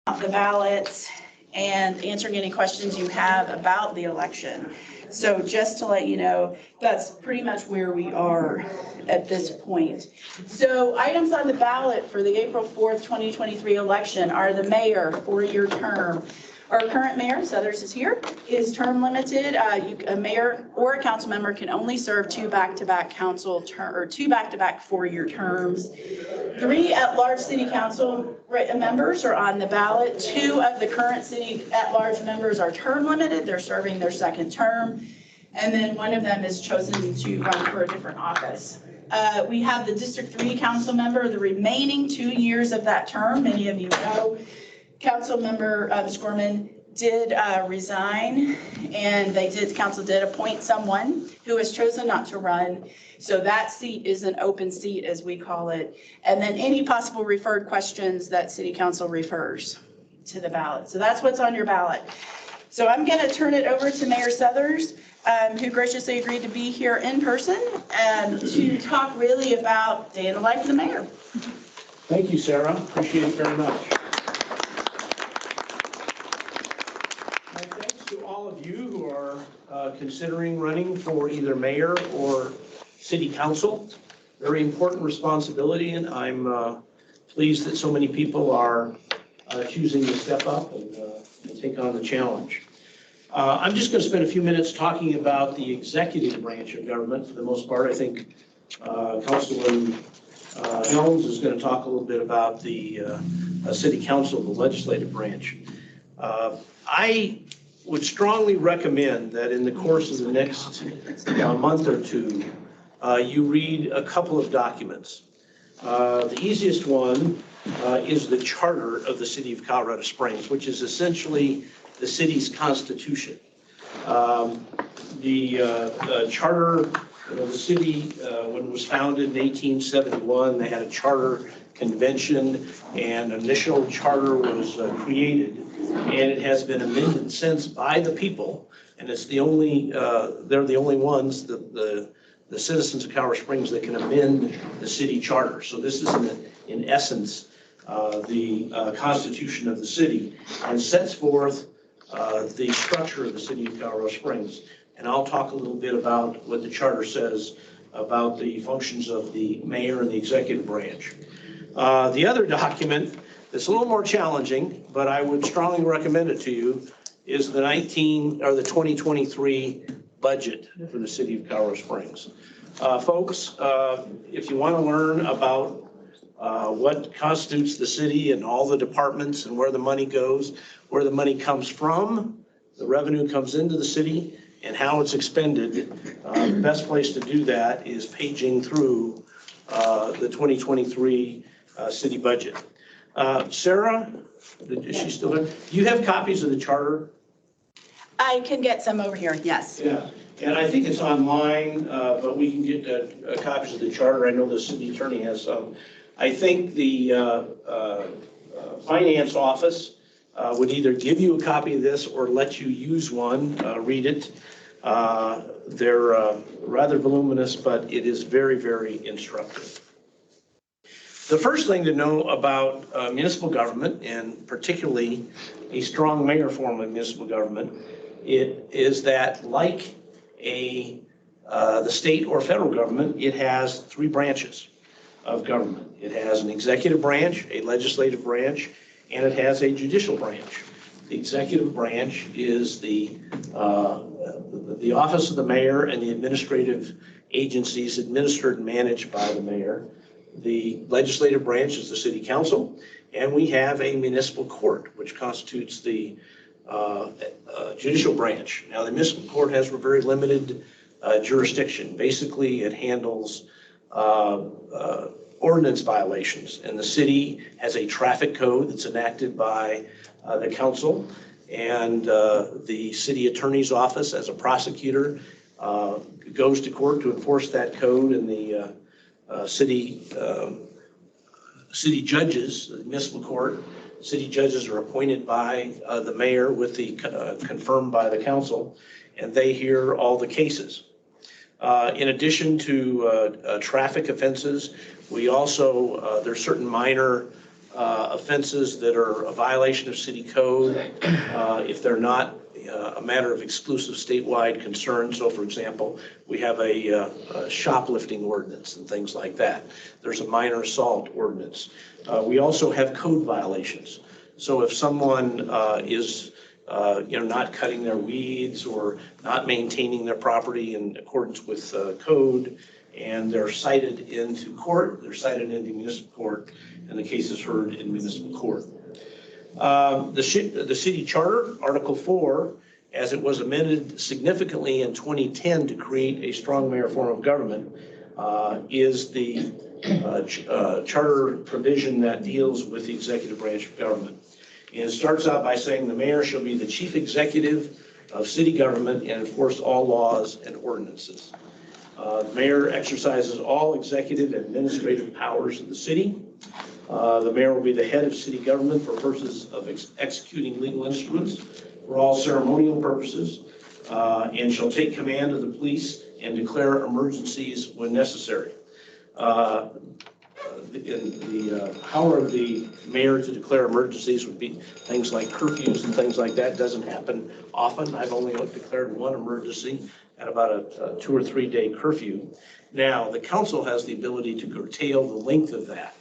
the ballots and answering any questions you have about the election. So just to let you know, that's pretty much where we are at this point. So items on the ballot for the April 4th, 2023 election are the mayor, 4-year term. Our current mayor, Suthers is here, is term limited. A mayor or a council member can only serve 2 back-to-back council term or 2 back-to-back 4-year terms. 3 at-large city council members are on the ballot. 2 of the current city at-large members are term limited. They're serving their 2nd term. And then 1 of them is chosen to run for a different office. We have the District 3 council member, the remaining 2 years of that term. Many of you know, Council member Ms. Gorman did resign, and council did appoint someone who has chosen not to run. So that seat is an open seat, as we call it. And then any possible referred questions that city council refers to the ballot. So that's what's on your ballot. So I'm going to turn it over to Mayor Suthers, who graciously agreed to be here in person to talk really about day in the life of the mayor. Thank you, Sarah. Appreciate it very much. All of you who are considering running for either mayor or city council. Very important responsibility, and I'm pleased that so many people are choosing to step up and take on the challenge. I'm just going to spend a few minutes talking about the executive branch of government. For the most part, I think Councilman Helms is going to talk a little bit about the city council, the legislative branch. I would strongly recommend that in the course of the next month or two, you read a couple of documents. The easiest one is the charter of the city of Colorado Springs, which is essentially the city's constitution. The charter of the city, when it was founded in 1871, they had a charter convention, and an initial charter was created. And it has been amended since by the people, and it's the only, they're the only ones, the citizens of Colorado Springs, that can amend the city charter. So this is in essence the constitution of the city, and sets forth the structure of the city of Colorado Springs. And I'll talk a little bit about what the charter says about the functions of the mayor and the executive branch. The other document, it's a little more challenging, but I would strongly recommend it to you, is the 2023 budget for the city of Colorado Springs. Folks, if you want to learn about what constitutes the city and all the departments and where the money goes, where the money comes from, the revenue comes into the city, and how it's expended, the best place to do that is paging through the 2023 city budget. Sarah, is she still there? Do you have copies of the charter? I can get some over here, yes. Yeah, and I think it's online, but we can get copies of the charter. I know the city attorney has some. I think the finance office would either give you a copy of this or let you use one, read it. They're rather voluminous, but it is very, very instructive. The first thing to know about municipal government, and particularly a strong mayor form of municipal government, it is that like the state or federal government, it has 3 branches of government. It has an executive branch, a legislative branch, and it has a judicial branch. The executive branch is the office of the mayor and the administrative agencies administered and managed by the mayor. The legislative branch is the city council, and we have a municipal court, which constitutes the judicial branch. Now, the municipal court has a very limited jurisdiction. Basically, it handles ordinance violations, and the city has a traffic code that's enacted by the council, and the city attorney's office, as a prosecutor, goes to court to enforce that code, and the city judges, the municipal court, city judges are appointed by the mayor with the confirmed by the council, and they hear all the cases. In addition to traffic offenses, we also, there's certain minor offenses that are a violation of city code, if they're not a matter of exclusive statewide concern. So for example, we have a shoplifting ordinance and things like that. There's a minor assault ordinance. We also have code violations. So if someone is not cutting their weeds or not maintaining their property in accordance with code, and they're cited into court, they're cited into municipal court, and the case is heard in municipal court. The city charter, Article 4, as it was amended significantly in 2010 to create a strong mayor form of government, is the charter provision that deals with the executive branch of government. And it starts out by saying the mayor shall be the chief executive of city government and enforce all laws and ordinances. The mayor exercises all executive and administrative powers of the city. The mayor will be the head of city government for purposes of executing legal instruments for all ceremonial purposes, and shall take command of the police and declare emergencies when necessary. The power of the mayor to declare emergencies would be things like curfews and things like that. Doesn't happen often. I've only declared one emergency at about a 2 or 3 day curfew. Now, the council has the ability to curtail the length of that.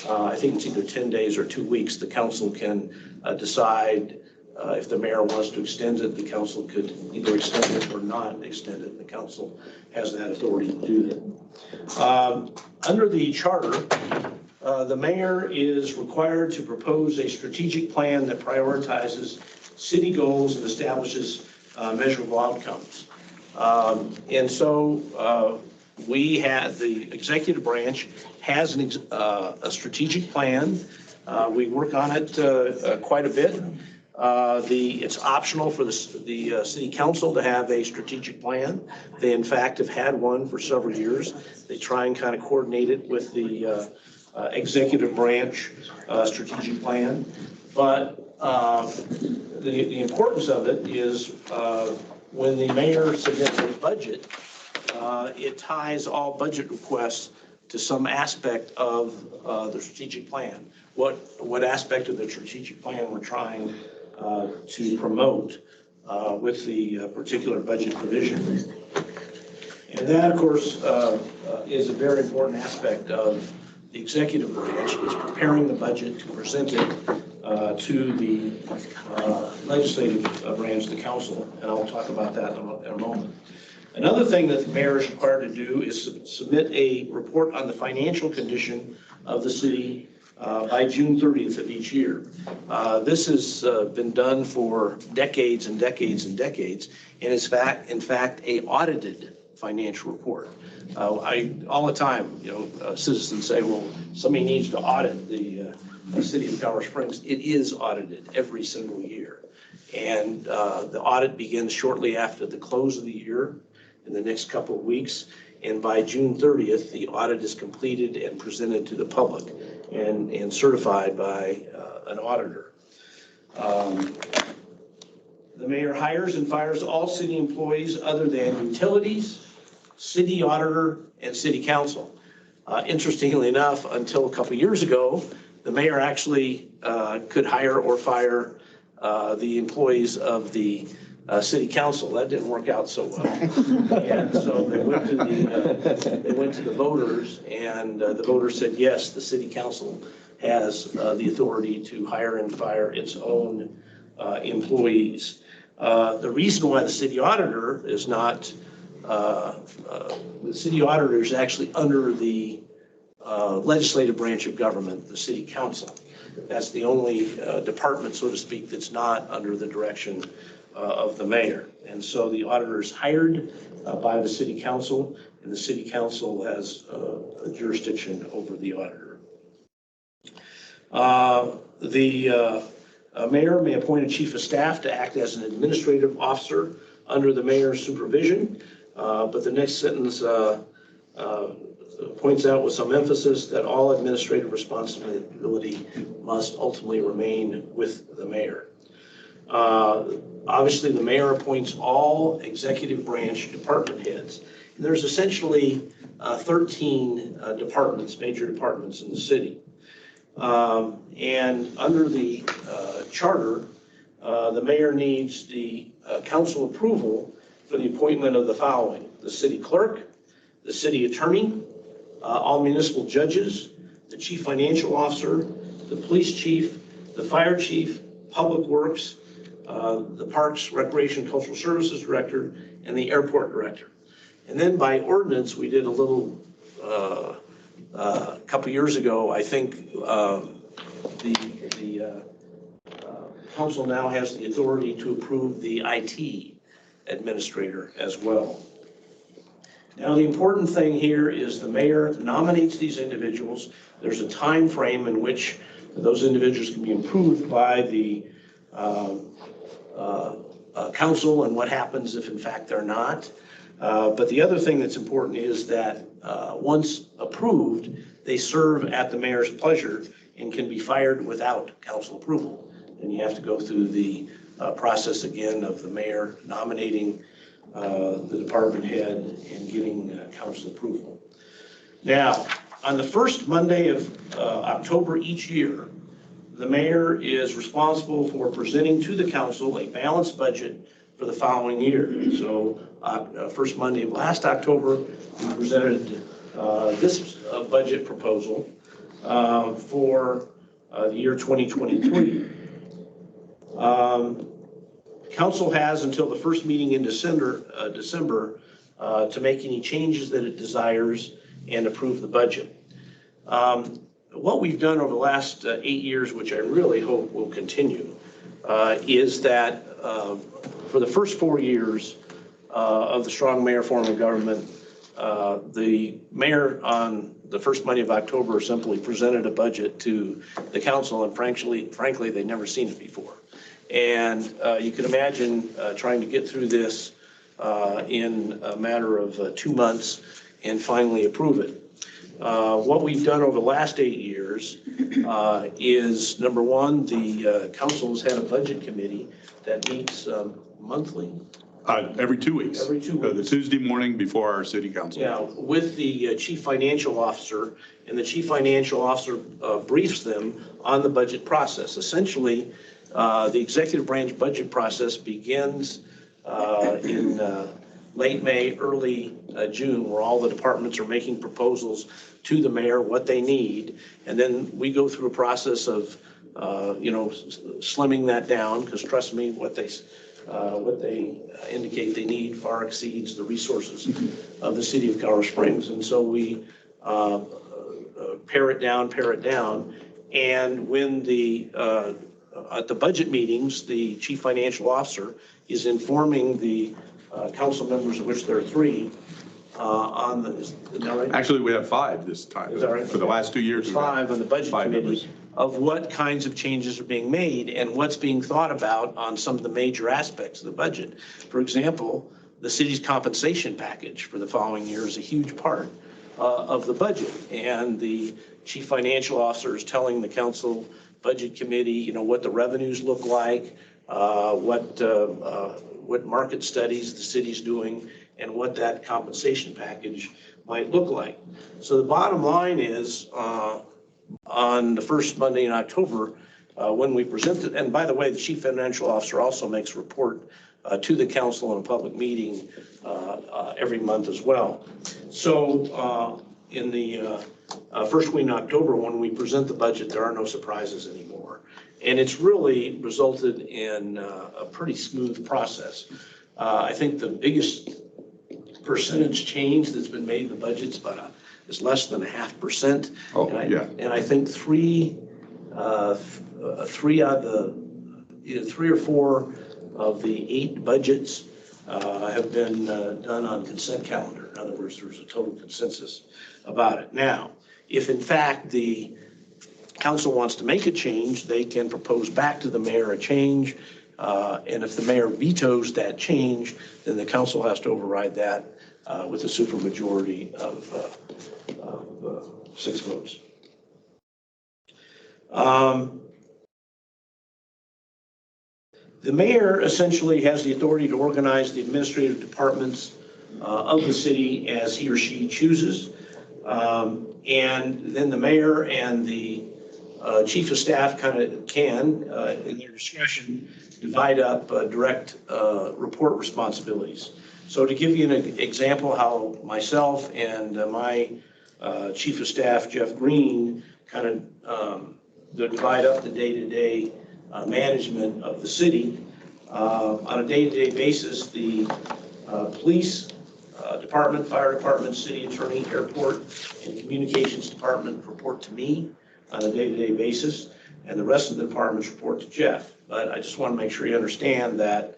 I think it's either 10 days or 2 weeks. The council can decide if the mayor wants to extend it. The council could either extend it or not extend it. The council has that authority to do that. Under the charter, the mayor is required to propose a strategic plan that prioritizes city goals and establishes measurable outcomes. And so we have, the executive branch has a strategic plan. We work on it quite a bit. It's optional for the city council to have a strategic plan. They in fact have had one for several years. They try and kind of coordinate it with the executive branch strategic plan. But the importance of it is when the mayor submits a budget, it ties all budget requests to some aspect of the strategic plan. What aspect of the strategic plan we're trying to promote with the particular budget provision. And that, of course, is a very important aspect of the executive branch, is preparing the budget to present it to the legislative branch, the council, and I'll talk about that in a moment. Another thing that the mayor is required to do is submit a report on the financial condition of the city by June 30th of each year. This has been done for decades and decades and decades, and is in fact a audited financial report. All the time, citizens say, well, somebody needs to audit the city of Colorado Springs. It is audited every single year. And the audit begins shortly after the close of the year in the next couple of weeks. And by June 30th, the audit is completed and presented to the public and certified by an auditor. The mayor hires and fires all city employees other than utilities, city auditor, and city council. Interestingly enough, until a couple years ago, the mayor actually could hire or fire the employees of the city council. That didn't work out so well. And so they went to the voters, and the voters said, yes, the city council has the authority to hire and fire its own employees. The reason why the city auditor is not, the city auditor is actually under the legislative branch of government, the city council. That's the only department, so to speak, that's not under the direction of the mayor. And so the auditor is hired by the city council, and the city council has a jurisdiction over the auditor. The mayor may appoint a chief of staff to act as an administrative officer under the mayor's supervision, but the next sentence points out with some emphasis that all administrative responsibility must ultimately remain with the mayor. Obviously, the mayor appoints all executive branch department heads. And there's essentially 13 departments, major departments in the city. And under the charter, the mayor needs the council approval for the appointment of the following: the city clerk, the city attorney, all municipal judges, the chief financial officer, the police chief, the fire chief, public works, the parks, recreation, cultural services director, and the airport director. And then by ordinance, we did a little, couple years ago, I think the council now has the authority to approve the IT administrator as well. Now, the important thing here is the mayor nominates these individuals. There's a time frame in which those individuals can be approved by the council, and what happens if in fact they're not. But the other thing that's important is that once approved, they serve at the mayor's pleasure and can be fired without council approval. And you have to go through the process again of the mayor nominating the department head and getting council approval. Now, on the first Monday of October each year, the mayor is responsible for presenting to the council a balanced budget for the following year. So first Monday of last October, we presented this budget proposal for the year 2023. Council has until the first meeting in December to make any changes that it desires and approve the budget. What we've done over the last 8 years, which I really hope will continue, is that for the first 4 years of the Strong Mayor form of government, the mayor on the first Monday of October simply presented a budget to the council, and frankly, they'd never seen it before. And you can imagine trying to get through this in a matter of 2 months and finally approve it. What we've done over the last 8 years is, number one, the council has had a budget committee that meets monthly. Every 2 weeks. Every 2 weeks. The Tuesday morning before our city council. Yeah, with the chief financial officer, and the chief financial officer briefs them on the budget process. Essentially, the executive branch budget process begins in late May, early June, where all the departments are making proposals to the mayor, what they need. And then we go through a process of, slimming that down, because trust me, what they indicate they need far exceeds the resources of the city of Colorado Springs. And so we pare it down. And when at the budget meetings, the chief financial officer is informing the council members, of which there are 3, on the, is that right? Actually, we have 5 this time. Is that right? For the last 2 years. There's 5 on the budget committee of what kinds of changes are being made and what's being thought about on some of the major aspects of the budget. For example, the city's compensation package for the following year is a huge part of the budget. And the chief financial officer is telling the council budget committee, what the revenues look like, what market studies the city's doing, and what that compensation package might look like. So the bottom line is, on the first Monday in October, when we present it, and by the way, the chief financial officer also makes a report to the council in a public meeting every month as well. So in the first week in October, when we present the budget, there are no surprises anymore. And it's really resulted in a pretty smooth process. I think the biggest percentage change that's been made in the budget's is less than 0.5%. Oh, yeah. And I think 3 or 4 of the 8 budgets have been done on consent calendar. In other words, there's a total consensus about it. Now, if in fact the council wants to make a change, they can propose back to the mayor a change. And if the mayor vetoes that change, then the council has to override that with a supermajority of 6 votes. The mayor essentially has the authority to organize the administrative departments of the city as he or she chooses. And then the mayor and the Chief of staff kind of can, in their discretion, divide up direct report responsibilities. So to give you an example how myself and my Chief of Staff, Jeff Green, kind of divide up the day-to-day management of the city. On a day-to-day basis, the police department, fire department, city attorney, airport, and communications department report to me on a day-to-day basis, and the rest of the departments report to Jeff. But I just want to make sure you understand that,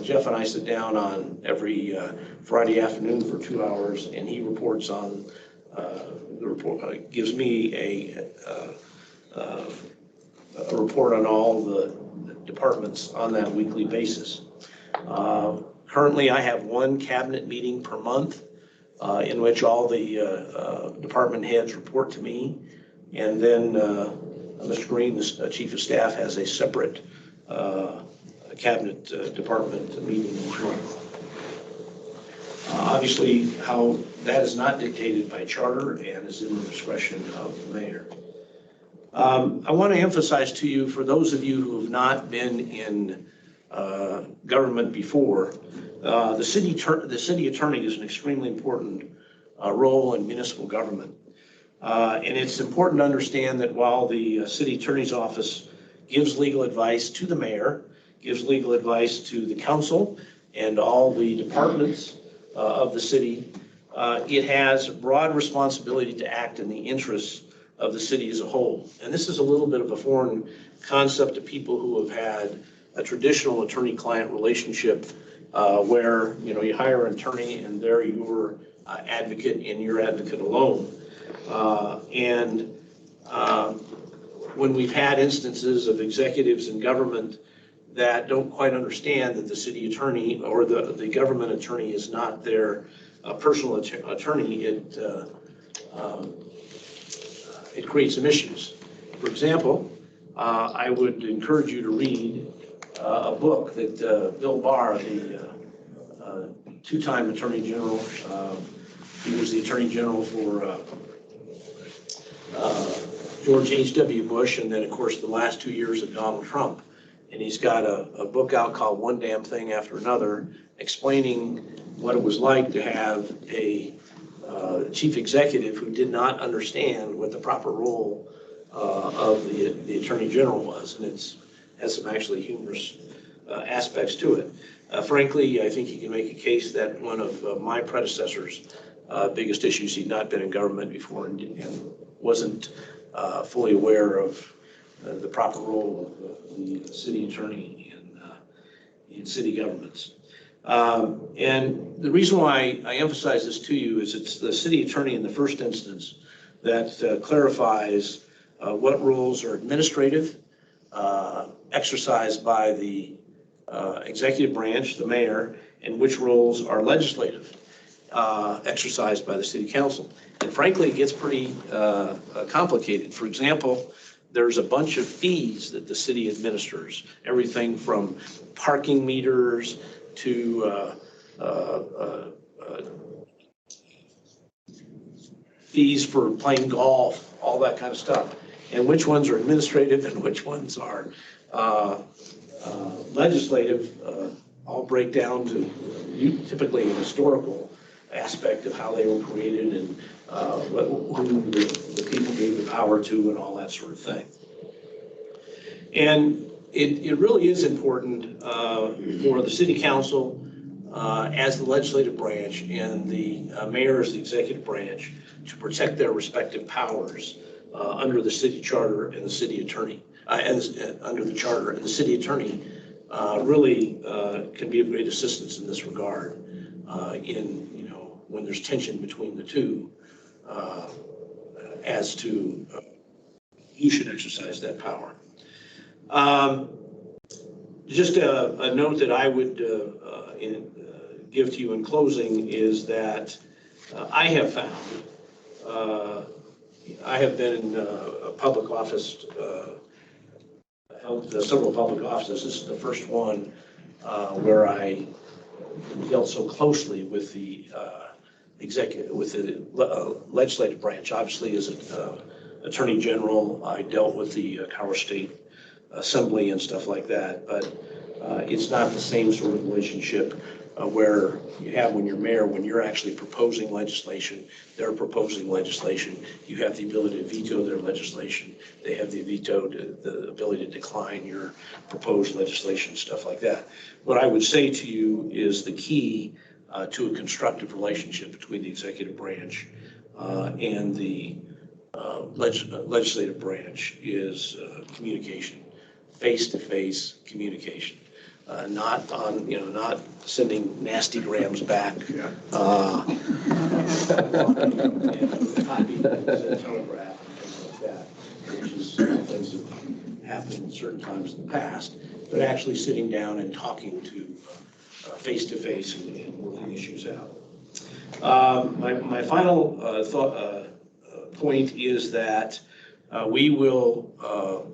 Jeff and I sit down on every Friday afternoon for 2 hours, and he reports on the report, gives me a report on all the departments on that weekly basis. Currently, I have one cabinet meeting per month in which all the department heads report to me. And then Mr. Green, the Chief of Staff, has a separate cabinet department meeting each month. Obviously, how that is not dictated by charter and is in the discretion of the mayor. I want to emphasize to you, for those of you who have not been in government before, the city attorney is an extremely important role in municipal government. And it's important to understand that while the city attorney's office gives legal advice to the mayor, gives legal advice to the council and all the departments of the city, it has broad responsibility to act in the interests of the city as a whole. And this is a little bit of a foreign concept to people who have had a traditional attorney-client relationship where, you hire an attorney and they're your advocate and your advocate alone. When we've had instances of executives in government that don't quite understand that the city attorney or the government attorney is not their personal attorney, it creates some issues. For example, I would encourage you to read a book that Bill Barr, the two-time Attorney General, he was the Attorney General for George H.W. Bush, and then, of course, the last 2 years of Donald Trump. And he's got a book out called One Damn Thing After Another, explaining what it was like to have a chief executive who did not understand what the proper role of the Attorney General was. And it has some actually humorous aspects to it. Frankly, I think you can make a case that one of my predecessors' biggest issues, he'd not been in government before and wasn't fully aware of the proper role of the city attorney in city governments. And the reason why I emphasize this to you is it's the city attorney in the first instance that clarifies what roles are administrative, exercised by the executive branch, the mayor, and which roles are legislative, exercised by the city council. And frankly, it gets pretty complicated. For example, there's a bunch of fees that the city administers, everything from parking meters to fees for playing golf, all that kind of stuff. And which ones are administrative and which ones are legislative, all break down to typically an historical aspect of how they were created and who the people gave the power to and all that sort of thing. And it really is important for the city council as the legislative branch and the mayor as the executive branch to protect their respective powers under the city charter and the city attorney, under the charter. And the city attorney really can be of great assistance in this regard when there's tension between the two as to who should exercise that power. Just a note that I would give to you in closing is that I have found, I have been in a public office, held several public offices. This is the first one where I dealt so closely with the legislative branch. Obviously, as Attorney General. I dealt with the Colorado State Assembly and stuff like that, but it's not the same sort of relationship where you have when you're mayor, when you're actually proposing legislation, they're proposing legislation. You have the ability to veto their legislation. They have the ability to decline your proposed legislation, stuff like that. What I would say to you is the key to a constructive relationship between the executive branch and the legislative branch is communication, face-to-face communication. Not not sending nasty grams back. Copy telegraph and things like that, which is things that happened certain times in the past, but actually sitting down and talking to face-to-face and working issues out. My final point is that we will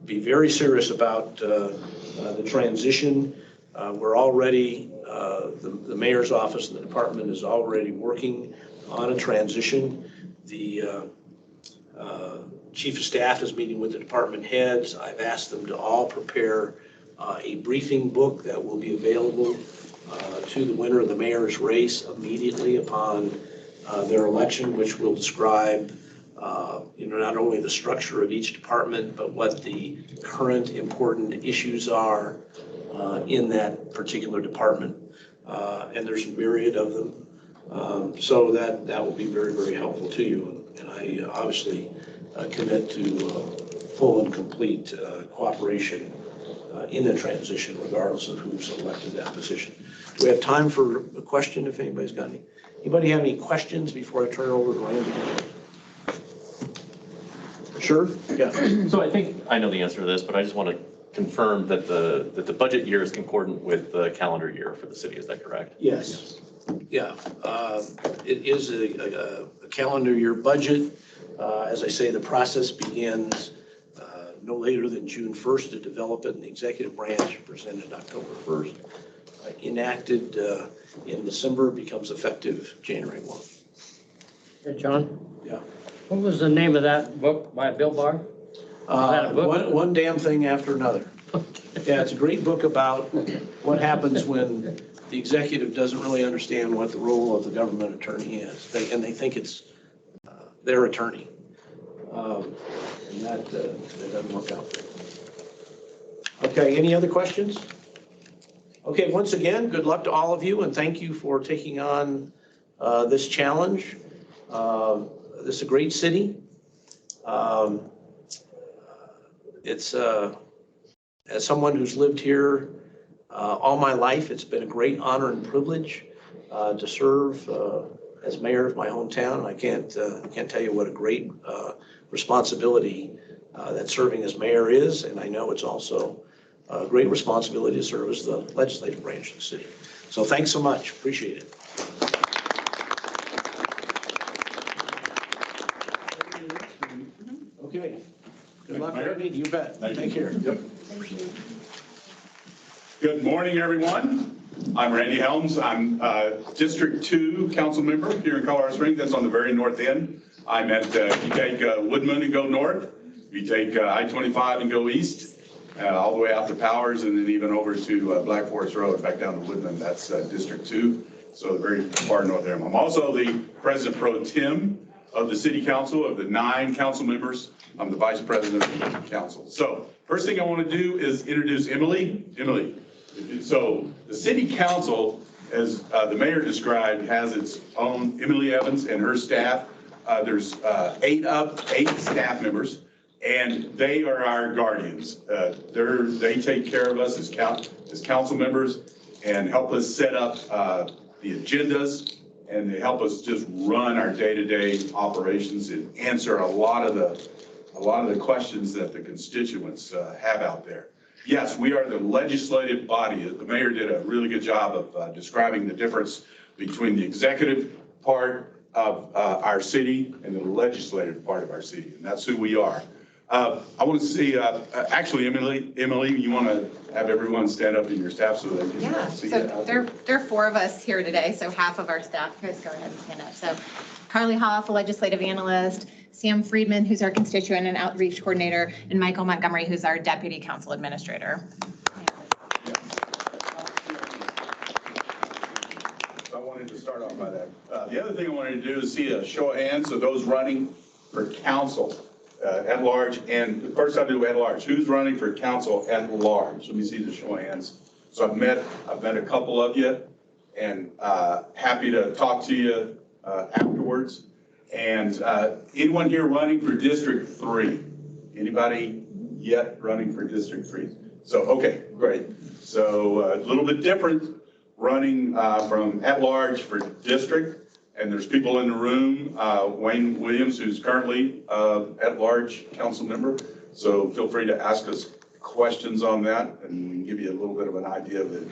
be very serious about the transition. We're already, the mayor's office and the department is already working on a transition. The chief of staff is meeting with the department heads. I've asked them to all prepare a briefing book that will be available to the winner of the mayor's race immediately upon their election, which will describe not only the structure of each department, but what the current important issues are in that particular department. And there's a myriad of them. So that will be very, very helpful to you. And I obviously commit to full and complete cooperation in the transition, regardless of who's elected that position. Do we have time for a question if anybody's got any? Anybody have any questions before I turn it over to Randy? Sure? Yeah. So I think I know the answer to this, but I just want to confirm that the budget year is concordant with the calendar year for the city. Is that correct? Yes. Yeah. It is a calendar year budget. As I say, the process begins no later than June 1st to develop it, and the executive branch presented October 1st. Enacted in December, becomes effective January 1. Hey, John, Yeah. what was the name of that book by Bill Barr? that a book? One damn thing after another. Yeah, it's a great book about what happens when the executive doesn't really understand what the role of the government attorney is. And they think it's their attorney. And that doesn't work out. Okay, any other questions? Okay, once again, good luck to all of you, and thank you for taking on this challenge. This is a great city. It's, as someone who's lived here all my life, it's been a great honor and privilege to serve as mayor of my hometown. I can't tell you what a great responsibility that serving as mayor is, and I know it's also a great responsibility to serve as the legislative branch of the city. So thanks so much. Appreciate it. Okay. Good luck, Randy. You bet. Take care. Yep. Good morning, everyone. I'm Randy Helms. I'm District 2 council member here in Colorado Springs. That's on the very north end. I'm at, you take Woodman and go north. You take I-25 and go east. All the way out to Powers, and then even over to Black Forest Road, back down to Woodland. That's District 2, so very far north there. I'm also the President Pro Tem of the City Council, of the 9 council members. I'm the Vice President of the Council. So first thing I want to do is introduce Emily. Emily. So the City Council, as the mayor described, has its own Emily Evans and her staff. There's 8 staff members. And they are our guardians. They take care of us as council members and help us set up the agendas, and they help us just run our day-to-day operations and answer a lot of the questions that the constituents have out there. Yes, we are the legislative body. The mayor did a really good job of describing the difference between the executive part of our city and the legislative part of our city, and that's who we are. I want to see, actually, Emily, you want to have everyone stand up in your staff so they can see so it? there are 4 of us here today, so half of our staff. Guys, go ahead and stand up. So Carly Hoff, a legislative analyst, Sam Friedman, who's our constituent and outreach coordinator, and Michael Montgomery, who's our deputy council administrator. I wanted to start off by that. The other thing I wanted to do is see a show of hands of those running for council at large. And first I'll do at large. Who's running for council at large? Let me see the show of hands. So I've met a couple of you, and happy to talk to you afterwards. And anyone here running for District 3? Anybody yet running for District 3? So, okay, great. So a little bit different running from at large for district. And there's people in the room, Wayne Williams, who's currently at large council member. So feel free to ask us questions on that, and we can give you a little bit of an idea of the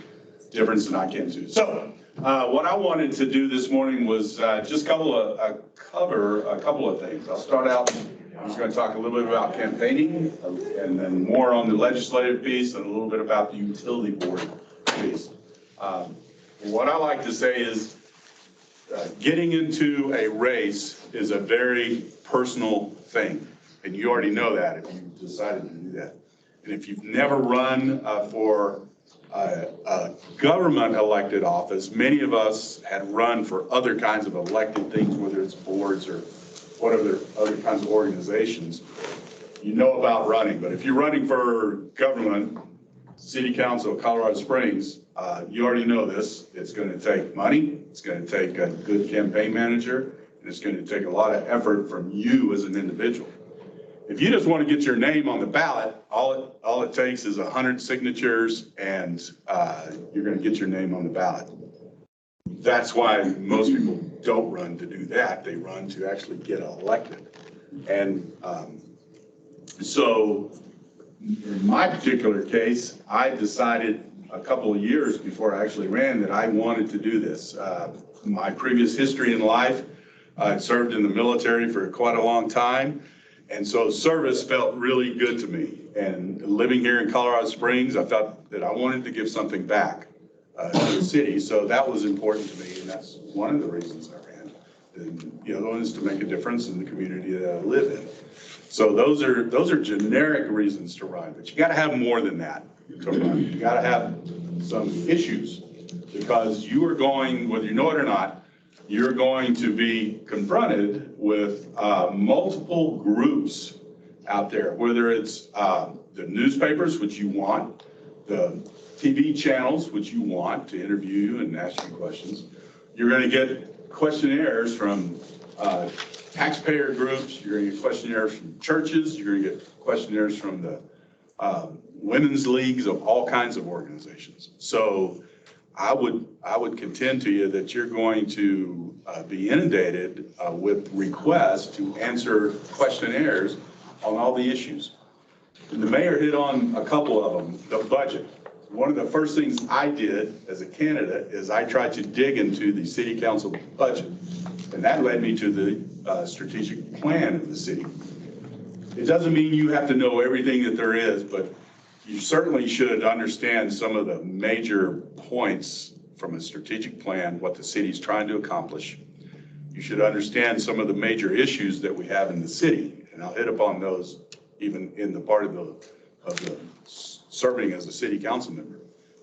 difference in I can do. So what I wanted to do this morning was just cover a couple of things. I'll start out, I'm just going to talk a little bit about campaigning, and then more on the legislative piece, and a little bit about the utility board piece. What I like to say is getting into a race is a very personal thing, and you already know that if you decided to do that. And if you've never run for a government elected office, many of us had run for other kinds of elected things, whether it's boards or whatever other kinds of organizations. You know about running, but if you're running for government, City Council of Colorado Springs, you already know this. It's going to take money. It's going to take a good campaign manager, and it's going to take a lot of effort from you as an individual. If you just want to get your name on the ballot, all it takes is 100 signatures, and you're going to get your name on the ballot. That's why most people don't run to do that. They run to actually get elected. And so in my particular case, I decided a couple of years before I actually ran that I wanted to do this. My previous history in life, I served in the military for quite a long time. And so service felt really good to me. And living here in Colorado Springs, I felt that I wanted to give something back to the city. So that was important to me. And that's one of the reasons I ran. And the other one is to make a difference in the community that I live in. So those are generic reasons to run, but you got to have more than that to run. You got to have some issues, because you are going, whether you know it or not, you're going to be confronted with multiple groups out there, whether it's the newspapers, which you want, the TV channels, which you want to interview you and ask you questions. You're going to get questionnaires from taxpayer groups, you're going to get questionnaires from churches, you're going to get questionnaires from the women's leagues of all kinds of organizations. So I would contend to you that you're going to be inundated with requests to answer questionnaires on all the issues. And the mayor hit on a couple of them. The budget. One of the first things I did as a candidate is I tried to dig into the city council budget. And that led me to the strategic plan of the city. It doesn't mean you have to know everything that there is, but you certainly should understand some of the major points from a strategic plan, what the city's trying to accomplish. You should understand some of the major issues that we have in the city, and I'll hit upon those even in the part of the serving as a city council member.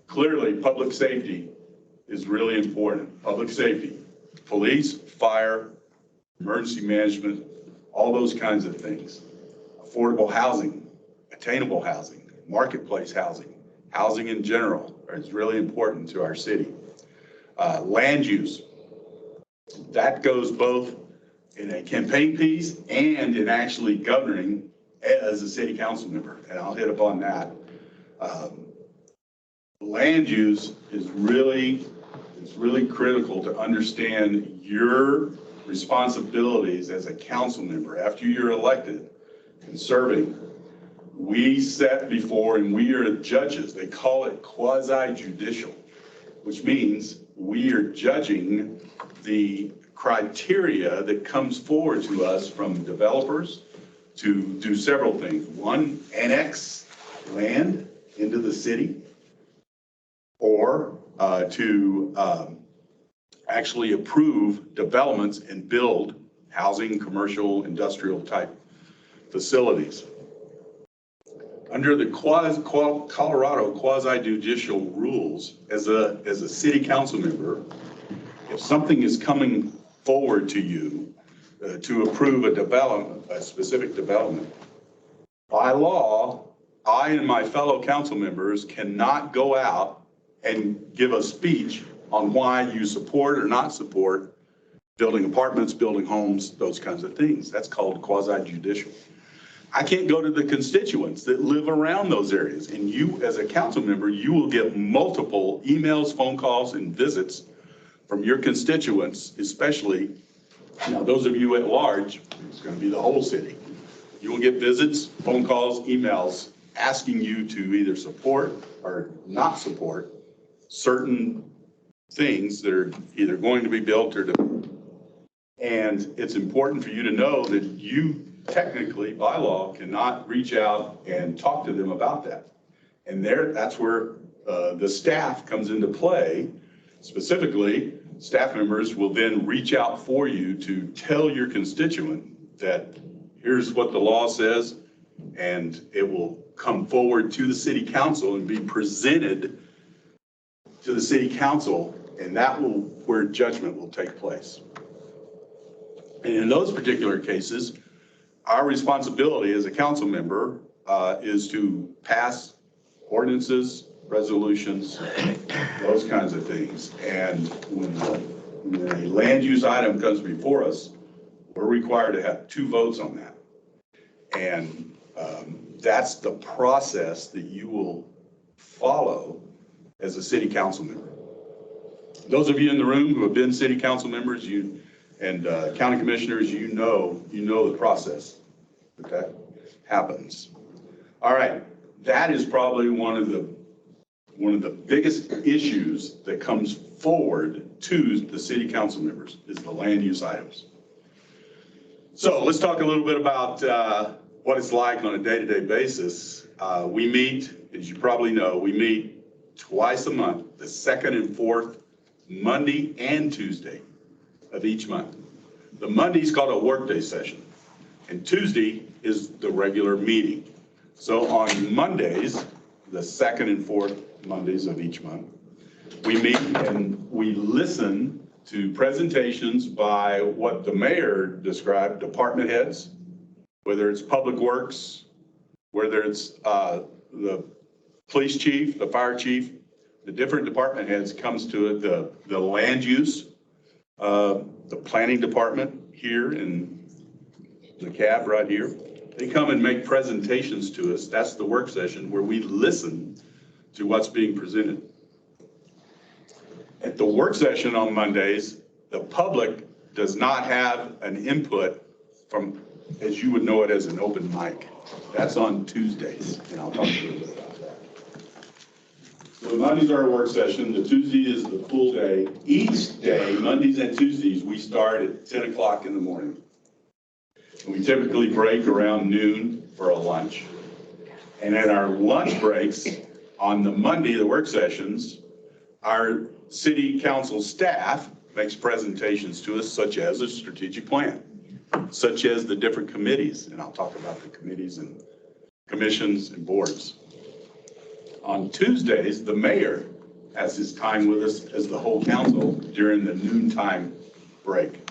Clearly, public safety is really important. Public safety, police, fire, emergency management, all those kinds of things. Affordable housing, attainable housing, marketplace housing, housing in general is really important to our city. Land use, that goes both in a campaign piece and in actually governing as a city council member, and I'll hit upon that. Land use is really critical to understand your responsibilities as a council member after you're elected and serving. We set before, and we are judges. They call it quasi-judicial, which means we are judging the criteria that comes forward to us from developers to do several things. One, annex land into the city, or to actually approve developments and build housing, commercial, industrial type facilities. Under the Colorado quasi-judicial rules, as a city council member, if something is coming forward to you to approve a specific development, by law, I and my fellow council members cannot go out and give a speech on why you support or not support building apartments, building homes, those kinds of things. That's called quasi-judicial. I can't go to the constituents that live around those areas. And you, as a council member, you will get multiple emails, phone calls, and visits from your constituents, especially, those of you at large, it's going to be the whole city. You will get visits, phone calls, emails, asking you to either support or not support certain things that are either going to be built or developed. And it's important for you to know that you technically, by law, cannot reach out and talk to them about that. And that's where the staff comes into play. Specifically, staff members will then reach out for you to tell your constituent that here's what the law says, and it will come forward to the city council and be presented to the city council, and where judgment will take place. And in those particular cases, our responsibility as a council member is to pass ordinances, resolutions, those kinds of things. And when a land use item comes before us, we're required to have 2 votes on that. And that's the process that you will follow as a city council member. Those of you in the room who have been city council members, and county commissioners, you know the process that happens. All right, that is probably one of the biggest issues that comes forward to the city council members is the land use items. So let's talk a little bit about what it's like on a day-to-day basis. We meet, as you probably know, we meet twice a month, the 2nd and 4th Monday and Tuesday of each month. The Monday is called a workday session, and Tuesday is the regular meeting. So on Mondays, the 2nd and 4th Mondays of each month, we meet and we listen to presentations by what the mayor described, department heads, whether it's public works, whether it's the police chief, the fire chief, the different department heads comes to it, the land use, the planning department here in the cab right here. They come and make presentations to us. That's the work session where we listen to what's being presented. At the work session on Mondays, the public does not have an input from, as you would know it, as an open mic. That's on Tuesdays, and I'll talk a little bit about that. So Mondays are a work session. The Tuesday is the full day. Each day, Mondays and Tuesdays, we start at 10 o'clock in the morning. And we typically break around noon for a lunch. And at our lunch breaks on the Monday, the work sessions, our city council staff makes presentations to us, such as a strategic plan, such as the different committees. And I'll talk about the committees and commissions and boards. On Tuesdays, the mayor has his time with us as the whole council during the noontime break.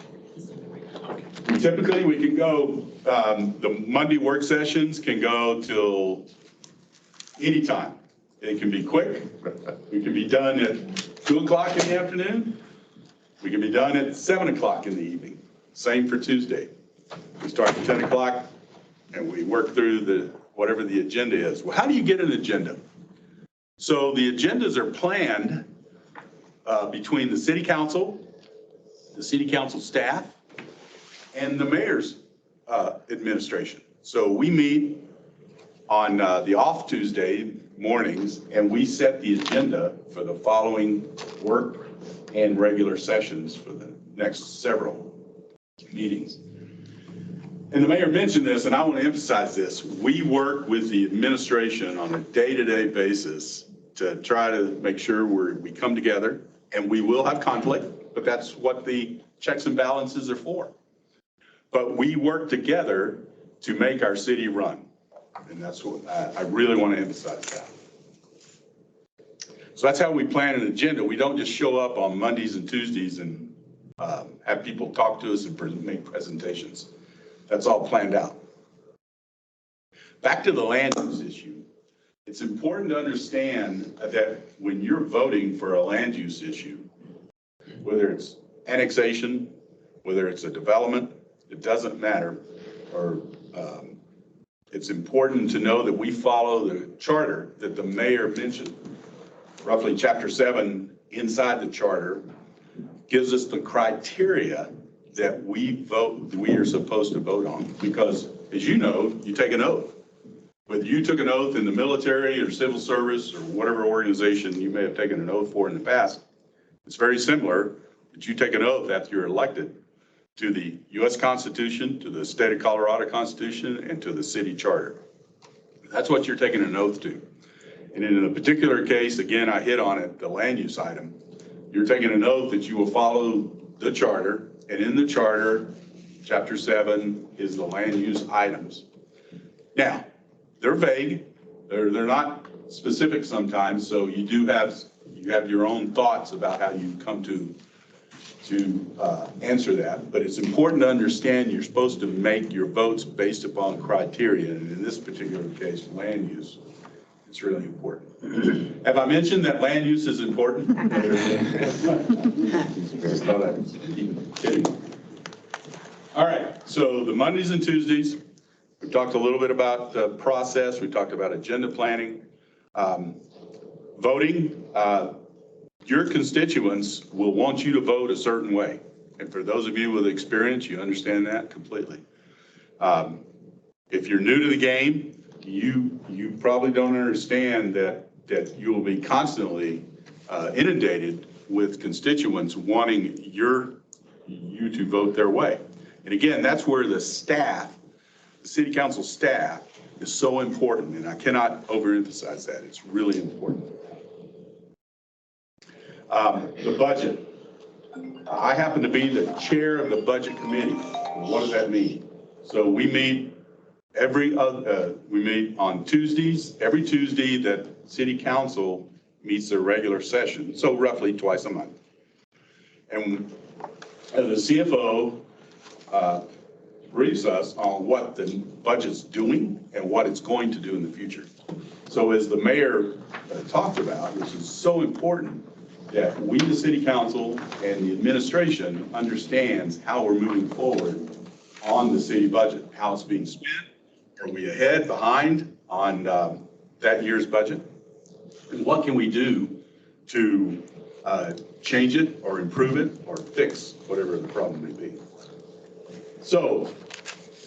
Typically, we can go, the Monday work sessions can go till any time. It can be quick. We can be done at 2 o'clock in the afternoon. We can be done at 7 o'clock in the evening. Same for Tuesday. We start at 10 o'clock and we work through whatever the agenda is. Well, how do you get an agenda? So the agendas are planned between the city council staff, and the mayor's administration. So we meet on the off Tuesday mornings, and we set the agenda for the following work and regular sessions for the next several meetings. And the mayor mentioned this, and I want to emphasize this. We work with the administration on a day-to-day basis to try to make sure we come together, and we will have conflict, but that's what the checks and balances are for. but we work together to make our city run. And that's what I really want to emphasize that. So that's how we plan an agenda. We don't just show up on Mondays and Tuesdays and have people talk to us and make presentations. That's all planned out. Back to the land use issue. It's important to understand that when you're voting for a land use issue, whether it's annexation, whether it's a development, it doesn't matter. Or it's important to know that we follow the charter that the mayor mentioned. Roughly chapter 7 inside the charter gives us the criteria that we are supposed to vote on. Because as you know, you take an oath. Whether you took an oath in the military or civil service or whatever organization you may have taken an oath for in the past, it's very similar that you take an oath after you're elected to the U.S. Constitution, to the state of Colorado Constitution, and to the city charter. That's what you're taking an oath to. And in a particular case, again, I hit on it, the land use item, you're taking an oath that you will follow the charter, and in the charter, chapter 7 is the land use items. Now, they're vague, they're not specific sometimes, so you have your own thoughts about how you come to answer that. But it's important to understand you're supposed to make your votes based upon criteria, and in this particular case, land use. It's really important. Have I mentioned that land use is important? Just thought I'd keep kidding. All right, so the Mondays and Tuesdays, we talked a little bit about the process. We talked about agenda planning. Voting, your constituents will want you to vote a certain way. And for those of you with experience, you understand that completely. If you're new to the game, you probably don't understand that you will be constantly inundated with constituents wanting you to vote their way. And again, that's where the staff, the city council staff, is so important, and I cannot overemphasize that. It's really important. The budget. I happen to be the chair of the budget committee. What does that mean? So we meet we meet on Tuesdays, every Tuesday that city council meets their regular session, so roughly twice a month. And the CFO briefs us on what the budget's doing and what it's going to do in the future. So as the mayor talked about, which is so important, that we, the city council and the administration, understands how we're moving forward on the city budget, how it's being spent. Are we ahead, behind on that year's budget? And what can we do to change it or improve it or fix whatever the problem may be? So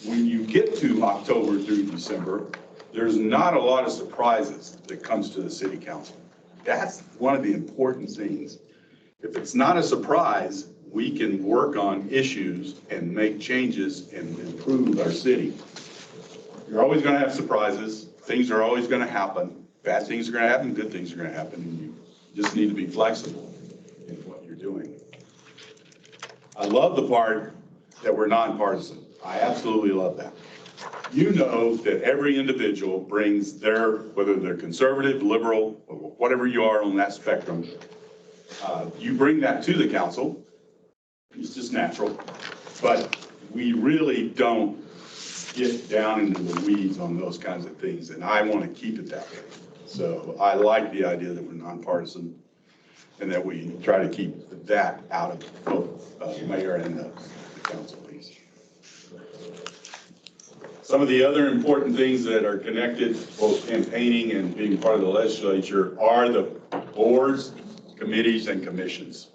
when you get to October through December, there's not a lot of surprises that comes to the city council. That's one of the important things. If it's not a surprise, we can work on issues and make changes and improve our city. You're always going to have surprises. Things are always going to happen. Bad things are going to happen, good things are going to happen, and you just need to be flexible in what you're doing. I love the part that we're nonpartisan. I absolutely love that. You know that every individual brings whether they're conservative, liberal, or whatever you are on that spectrum, you bring that to the council. It's just natural. But we really don't get down into the weeds on those kinds of things, and I want to keep it that way. So I like the idea that we're nonpartisan and that we try to keep that out of both the mayor and the council piece. Some of the other important things that are connected, both campaigning and being part of the legislature, are the boards, committees, and commissions.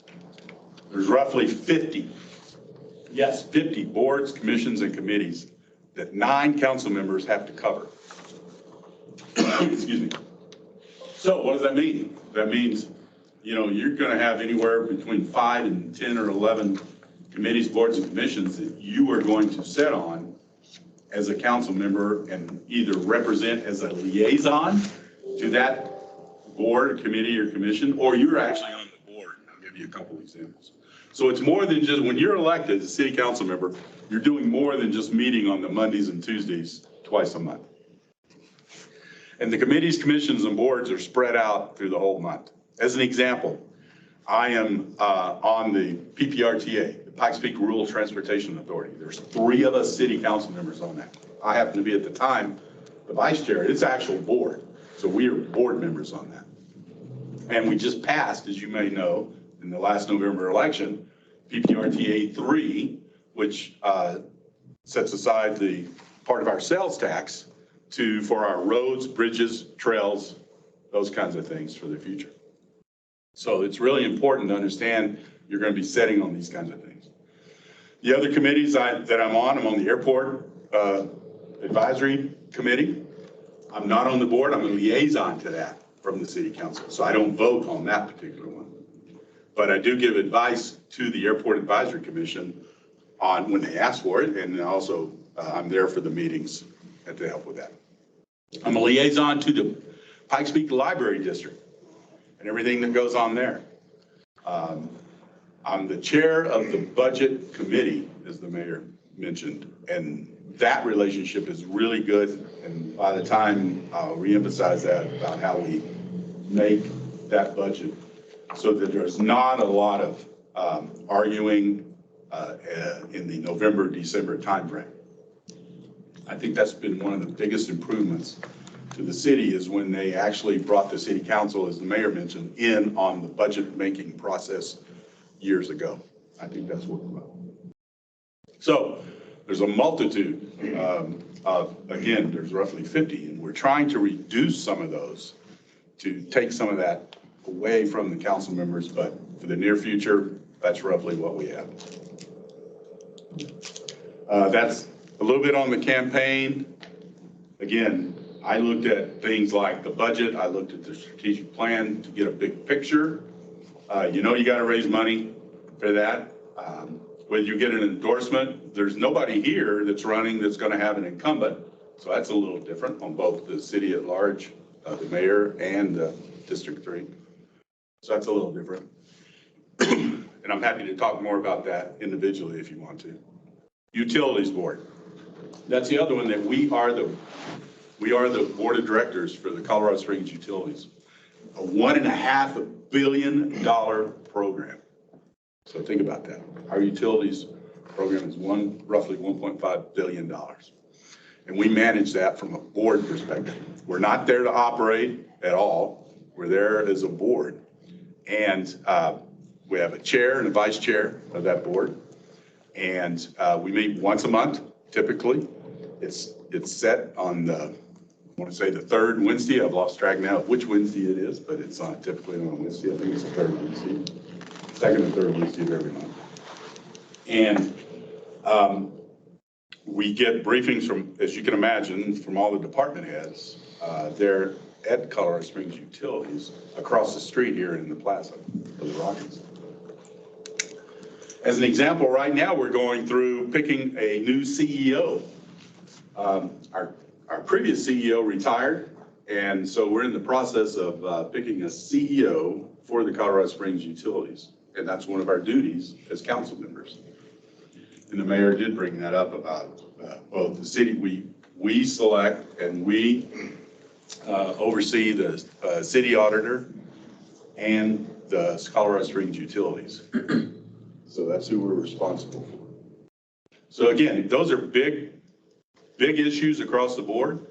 There's roughly 50 boards, commissions, and committees that 9 council members have to cover. Excuse me. So what does that mean? That means, you're going to have anywhere between 5 and 10 or 11 committees, boards, and commissions that you are going to sit on as a council member and either represent as a liaison to that board, committee, or commission, or you're actually on the board. I'll give you a couple examples. So it's more than just, when you're elected as a city council member, you're doing more than just meeting on the Mondays and Tuesdays twice a month. And the committees, commissions, and boards are spread out through the whole month. As an example, I am on the PPRTA, the Pikes Peak Rural Transportation Authority. There's 3 of us city council members on that. I happen to be at the time the vice chair. It's actual board. So we are board members on that. And we just passed, as you may know, in the last November election, PPRTA 3, which sets aside the part of our sales tax for our roads, bridges, trails, those kinds of things for the future. So it's really important to understand you're going to be setting on these kinds of things. The other committees that I'm on the airport advisory committee. I'm not on the board. I'm a liaison to that from the city council. So I don't vote on that particular one. But I do give advice to the airport advisory commission on when they ask for it. And also I'm there for the meetings and to help with that. I'm a liaison to the Pikes Peak Library District and everything that goes on there. I'm the chair of the budget committee, as the mayor mentioned, and that relationship is really good. And by the time I'll reemphasize that about how we make that budget so that there's not a lot of arguing in the November, December timeframe. I think that's been one of the biggest improvements to the city is when they actually brought the city council, as the mayor mentioned, in on the budget making process years ago. I think that's worked well. So there's a multitude again, there's roughly 50, and we're trying to reduce some of those to take some of that away from the council members, but for the near future, that's roughly what we have. That's a little bit on the campaign. Again, I looked at things like the budget. I looked at the strategic plan to get a big picture. You know, you got to raise money for that. When you get an endorsement, there's nobody here that's running that's going to have an incumbent. So that's a little different on both the city at large, the mayor and District 3. So that's a little different. And I'm happy to talk more about that individually if you want to. Utilities Board. That's the other one that we are the board of directors for the Colorado Springs Utilities. A $1.5 billion program. So think about that. Our utilities program is roughly $1.5 billion. And we manage that from a board perspective. We're not there to operate at all. We're there as a board. And we have a chair and a vice chair of that board. And we meet once a month, typically. It's set on the, I want to say the third Wednesday. I've lost track now of which Wednesday it is, but it's not typically on a Wednesday. I think it's the third Wednesday, second and third Wednesday of every month. And we get briefings from, as you can imagine, from all the department heads. They're at Colorado Springs Utilities across the street here in the plaza of the Rockies. As an example, right now we're going through picking a new CEO. Our previous CEO retired, and so we're in the process of picking a CEO for the Colorado Springs Utilities, and that's one of our duties as council members. And the mayor did bring that up about both the city, we select and we oversee the city auditor and the Colorado Springs Utilities. So that's who we're responsible for. So again, those are big issues across the board.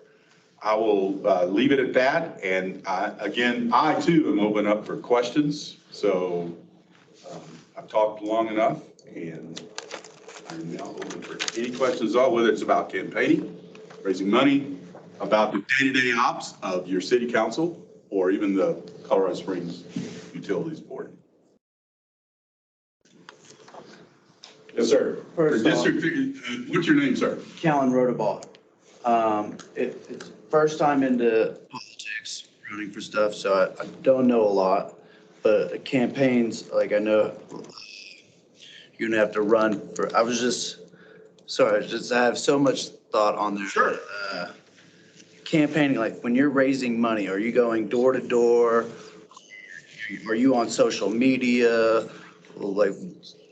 I will leave it at that. And I too am open up for questions. So I've talked long enough and I'm now open for any questions at all, whether it's about campaigning, raising money, about the day-to-day ops of your city council, or even the Colorado Springs Utilities Board. Yes, sir. First District, what's your name, sir? Callan Rodabaugh. It's first time into politics, running for stuff, so I don't know a lot. But campaigns, like I know you're gonna have to run for, I have so much thought on there. Sure. Campaigning, like when you're raising money, are you going door to door? Are you on social media? like,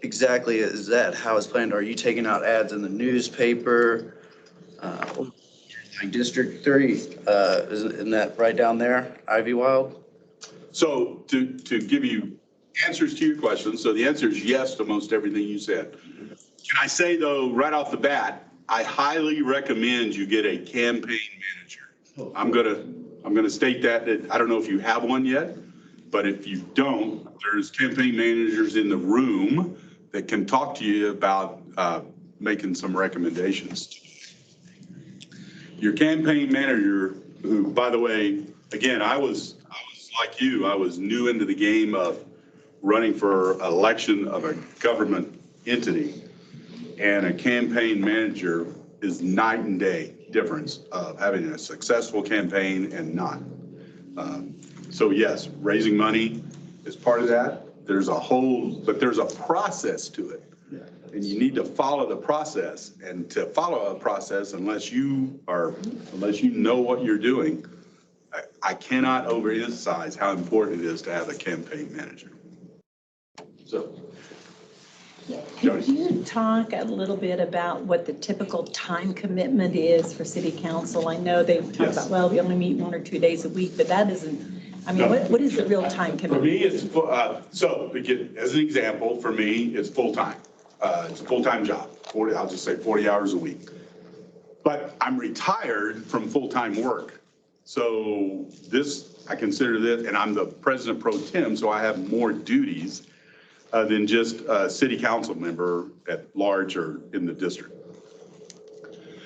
exactly is that how it's planned? Are you taking out ads in the newspaper? Like District 3, isn't that right down there, Ivy Wild? So to give you answers to your questions, so the answer is yes to most everything you said. Can I say though, right off the bat, I highly recommend you get a campaign manager. I'm gonna state that I don't know if you have one yet, but if you don't, there's campaign managers in the room that can talk to you about making some recommendations. Your campaign manager, who, by the way, again, I was like you, I was new into the game of running for election of a government entity. And a campaign manager is night and day difference of having a successful campaign and not. So yes, raising money is part of that. But there's a process to it. And you need to follow the process. And to follow a process, unless you know what you're doing, I cannot overemphasize how important it is to have a campaign manager. So. Could you talk a little bit about what the typical time commitment is for city council? I know they talk about, well, we only meet 1 or 2 days a week, but that isn't, I mean, what is the real time commitment? For me, it's, so again, as an example, for me, it's full-time. It's a full-time job, I'll just say 40 hours a week. But I'm retired from full-time work. So I consider this, and I'm the president pro tem, so I have more duties than just a city council member at large or in the district.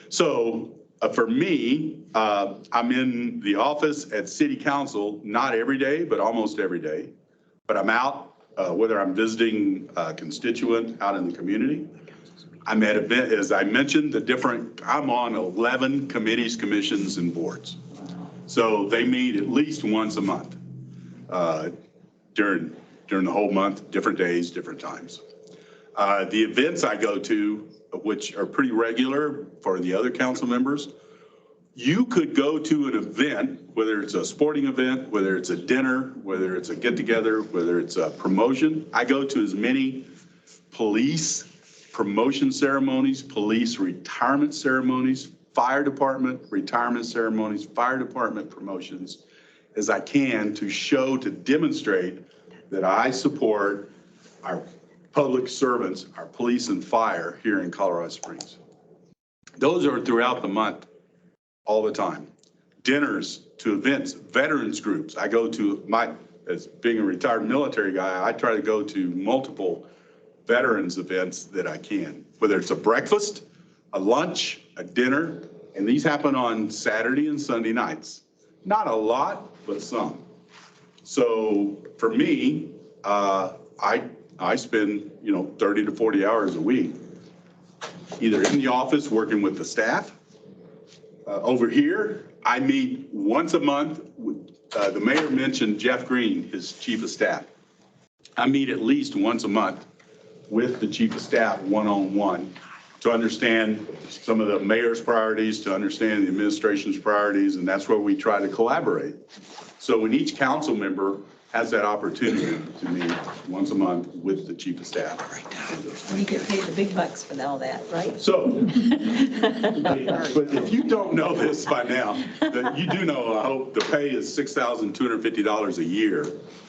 So for me, I'm in the office at city council, not every day, but almost every day. But I'm out, whether I'm visiting a constituent out in the community. I'm at event, as I mentioned, I'm on 11 committees, commissions, and boards. So they meet at least once a month during the whole month, different days, different times. The events I go to, which are pretty regular for the other council members, you could go to an event, whether it's a sporting event, whether it's a dinner, whether it's a get-together, whether it's a promotion. I go to as many police promotion ceremonies, police retirement ceremonies, fire department retirement ceremonies, fire department promotions as I can to demonstrate that I support our public servants, our police and fire here in Colorado Springs. Those are throughout the month, all the time. Dinners to events, veterans groups. I go to as being a retired military guy, I try to go to multiple veterans events that I can, whether it's a breakfast, a lunch, a dinner, and these happen on Saturday and Sunday nights. Not a lot, but some. So for me, I spend 30 to 40 hours a week, either in the office working with the staff. Over here, I meet once a month. The mayor mentioned Jeff Green, his chief of staff. I meet at least once a month with the chief of staff one-on-one to understand some of the mayor's priorities, to understand the administration's priorities, and that's where we try to collaborate. So when each council member has that opportunity to meet once a month with the chief of staff. You get paid the big bucks for all that, right? So, but if you don't know this by now, that you do know, I hope the pay is $6,250 a year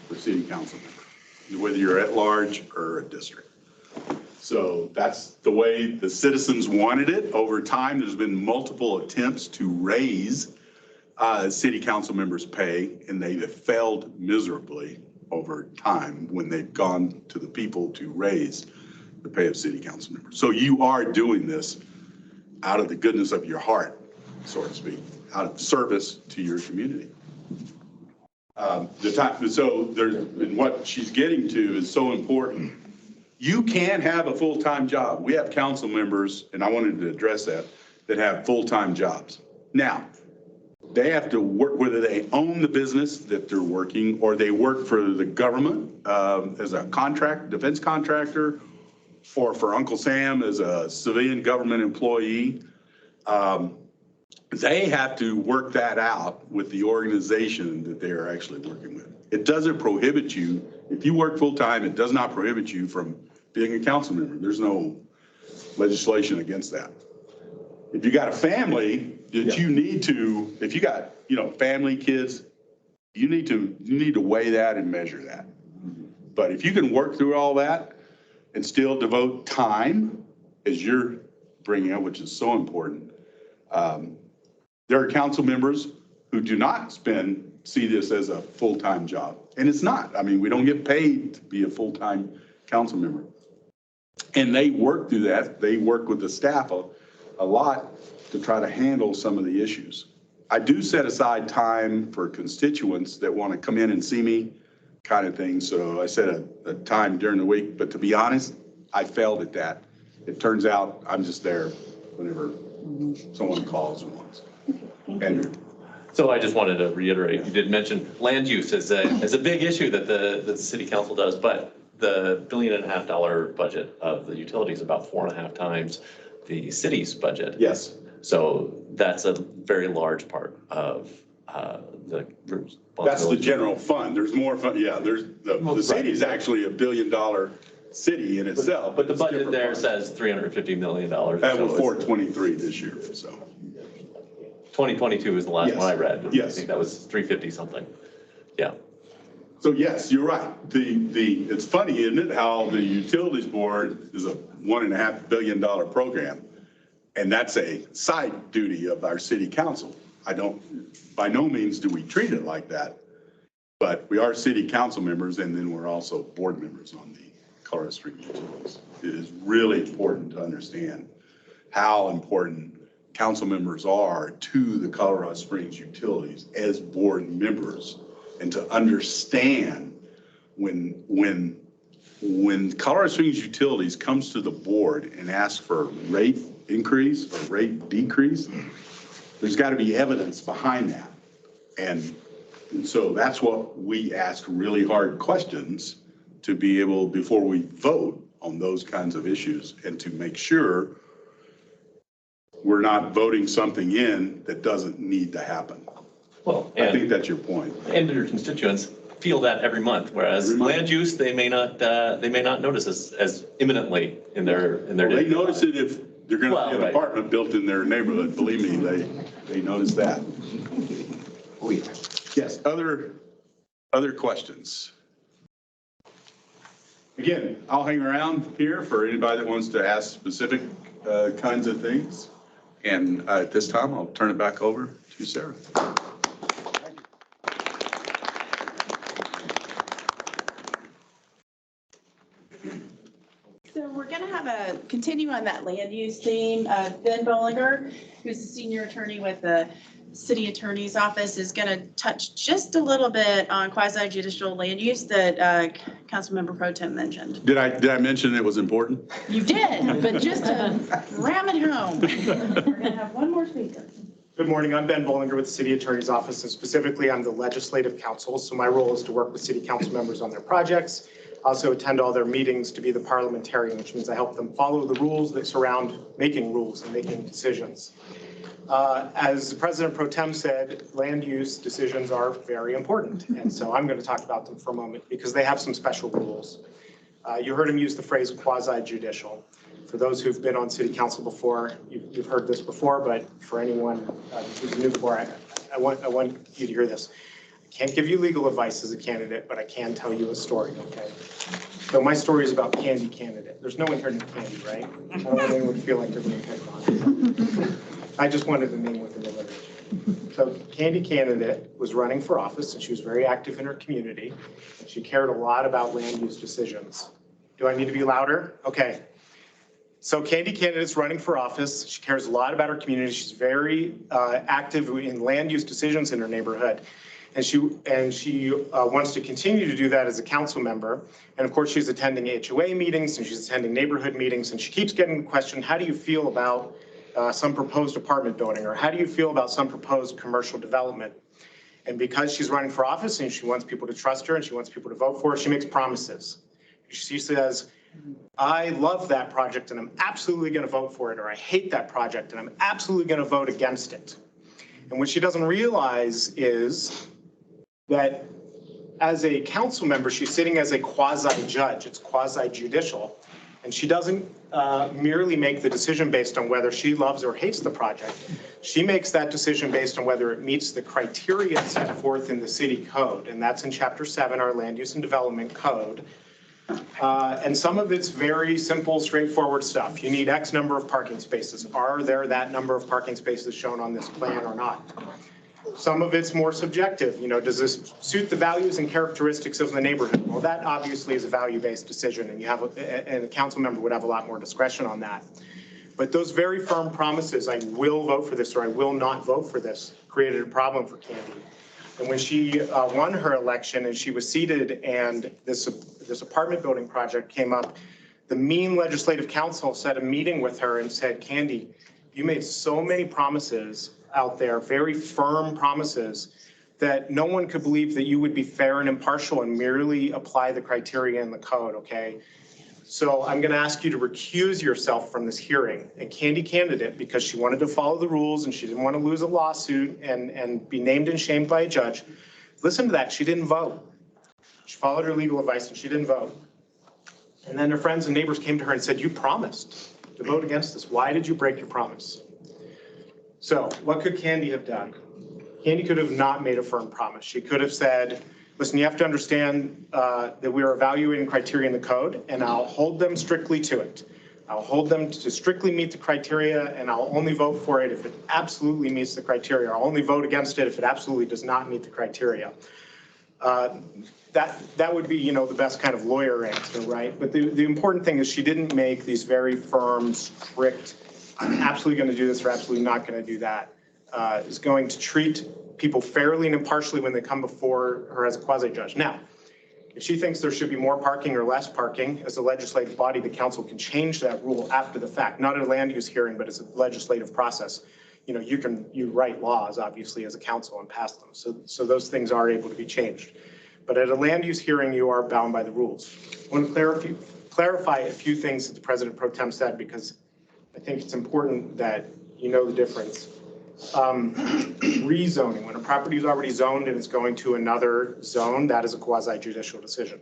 for city council members, whether you're at large or a district. So that's the way the citizens wanted it. Over time, there's been multiple attempts to raise city council members' pay, and they have failed miserably over time when they've gone to the people to raise the pay of city council members. So you are doing this out of the goodness of your heart, so to speak, out of service to your community. And what she's getting to is so important. You can have a full-time job. We have council members, and I wanted to address that have full-time jobs. Now, they have to work, whether they own the business that they're working or they work for the government as a defense contractor, or for Uncle Sam as a civilian government employee. they have to work that out with the organization that they are actually working with. It doesn't prohibit you, if you work full-time, it does not prohibit you from being a council member. There's no legislation against that. If you got a family that you need to, if you got, family, kids, you need to weigh that and measure that. But if you can work through all that and still devote time, as you're bringing up, which is so important, there are council members who do not see this as a full-time job. And it's not. I mean, we don't get paid to be a full-time council member. And they work through that. They work with the staff a lot to try to handle some of the issues. I do set aside time for constituents that want to come in and see me, kind of thing. So I set a time during the week. But to be honest, I failed at that. It turns out I'm just there whenever someone calls and wants. Andrew. So I just wanted to reiterate, you did mention land use as a big issue that the city council does, but the $1.5 billion budget of the utilities is about 4.5 times the city's budget. Yes. So that's a very large part of the group's. That's the general fund. There's more fund. Yeah, there's the city is actually $1 billion city in itself. But the budget there says $350 million. That was 423 this year, so. 2022 is the last one I read. Yes. I think that was 350 something. Yeah. So yes, you're right. It's funny, isn't it, how the utilities board is a $1.5 billion program, and that's a side duty of our city council. By no means do we treat it like that, but we are city council members, and then we're also board members on the Colorado Springs Utilities. It is really important to understand how important council members are to the Colorado Springs Utilities as board members, and to understand when Colorado Springs Utilities comes to the board and asks for rate increase or rate decrease, there's got to be evidence behind that. And so that's what we ask really hard questions to be able, before we vote on those kinds of issues, and to make sure we're not voting something in that doesn't need to happen. Well, I think that's your point. And your constituents feel that every month, whereas land use, they may not notice as imminently in their. They notice it if they're going to be an apartment built in their neighborhood. Believe me, they notice that. Yes, other questions? Again, I'll hang around here for anybody that wants to ask specific kinds of things. And at this time, I'll turn it back over to Sarah. So we're going to continue on that land use theme. Ben Bollinger, who's a senior attorney with the city attorney's office, is going to touch just a little bit on quasi judicial land use that Councilmember Pro Tem mentioned. Did I mention it was important? You did, but just to ram it home. We're going to have one more speaker. Good morning. I'm Ben Bollinger with the City Attorney's Office, and specifically I'm the Legislative Counsel. So my role is to work with City Council members on their projects. I also attend all their meetings to be the parliamentarian, which means I help them follow the rules that surround making rules and making decisions. As President Pro Tem said, land use decisions are very important. And so I'm going to talk about them for a moment because they have some special rules. You heard him use the phrase quasi-judicial. For those who've been on city council before, you've heard this before, but for anyone who's new for it, I want you to hear this. I can't give you legal advice as a candidate, but I can tell you a story, okay? So my story is about Candy Candidate. There's no one here named Candy, right? I don't want anyone to feel like they're being picked on. I just wanted the name within the literature. So Candy Candidate was running for office, and she was very active in her community. And she cared a lot about land use decisions. Do I need to be louder? Okay. So Candy Candidate's running for office. She cares a lot about her community. She's very active in land use decisions in her neighborhood. And she wants to continue to do that as a council member. And of course, she's attending HOA meetings and she's attending neighborhood meetings. And she keeps getting the question, how do you feel about some proposed apartment building? Or how do you feel about some proposed commercial development? And because she's running for office and she wants people to trust her and she wants people to vote for her, she makes promises. She says, I love that project and I'm absolutely going to vote for it, or I hate that project and I'm absolutely going to vote against it. And what she doesn't realize is that as a council member, she's sitting as a quasi-judge. It's quasi-judicial. And she doesn't merely make the decision based on whether she loves or hates the project. She makes that decision based on whether it meets the criteria set forth in the city code. And that's in Chapter 7, our Land Use and Development Code. And some of it's very simple, straightforward stuff. You need X number of parking spaces. Are there that number of parking spaces shown on this plan or not? Some of it's more subjective. You know, does this suit the values and characteristics of the neighborhood? Well, that obviously is a value-based decision, and and a council member would have a lot more discretion on that. But those very firm promises, I will vote for this or I will not vote for this, created a problem for Candy. And when she won her election and she was seated and this apartment building project came up, the Mean Legislative Council set a meeting with her and said, Candy, you made so many promises out there, very firm promises, that no one could believe that you would be fair and impartial and merely apply the criteria in the code, okay? So I'm going to ask you to recuse yourself from this hearing. And Candy candidate, because she wanted to follow the rules and she didn't want to lose a lawsuit and be named and shamed by a judge. Listen to that. She didn't vote. She followed her legal advice and she didn't vote. And then her friends and neighbors came to her and said, you promised to vote against this. Why did you break your promise? So what could Candy have done? Candy could have not made a firm promise. She could have said, listen, you have to understand that we are evaluating criteria in the code, and I'll hold them strictly to it. I'll hold them to strictly meet the criteria, and I'll only vote for it if it absolutely meets the criteria. I'll only vote against it if it absolutely does not meet the criteria. That would be, you know, the best kind of lawyer answer, right? But the important thing is she didn't make these very firm, strict, I'm absolutely going to do this or absolutely not going to do that. Is going to treat people fairly and impartially when they come before her as a quasi-judge. Now, if she thinks there should be more parking or less parking, as a legislative body, the council can change that rule after the fact, not at a land use hearing, but as a legislative process. You know, you write laws, obviously, as a council and pass them. So those things are able to be changed. But at a land use hearing, you are bound by the rules. I want to clarify a few things that the President Pro Tem said, because I think it's important that you know the difference. Rezoning, when a property is already zoned and it's going to another zone, that is a quasi-judicial decision.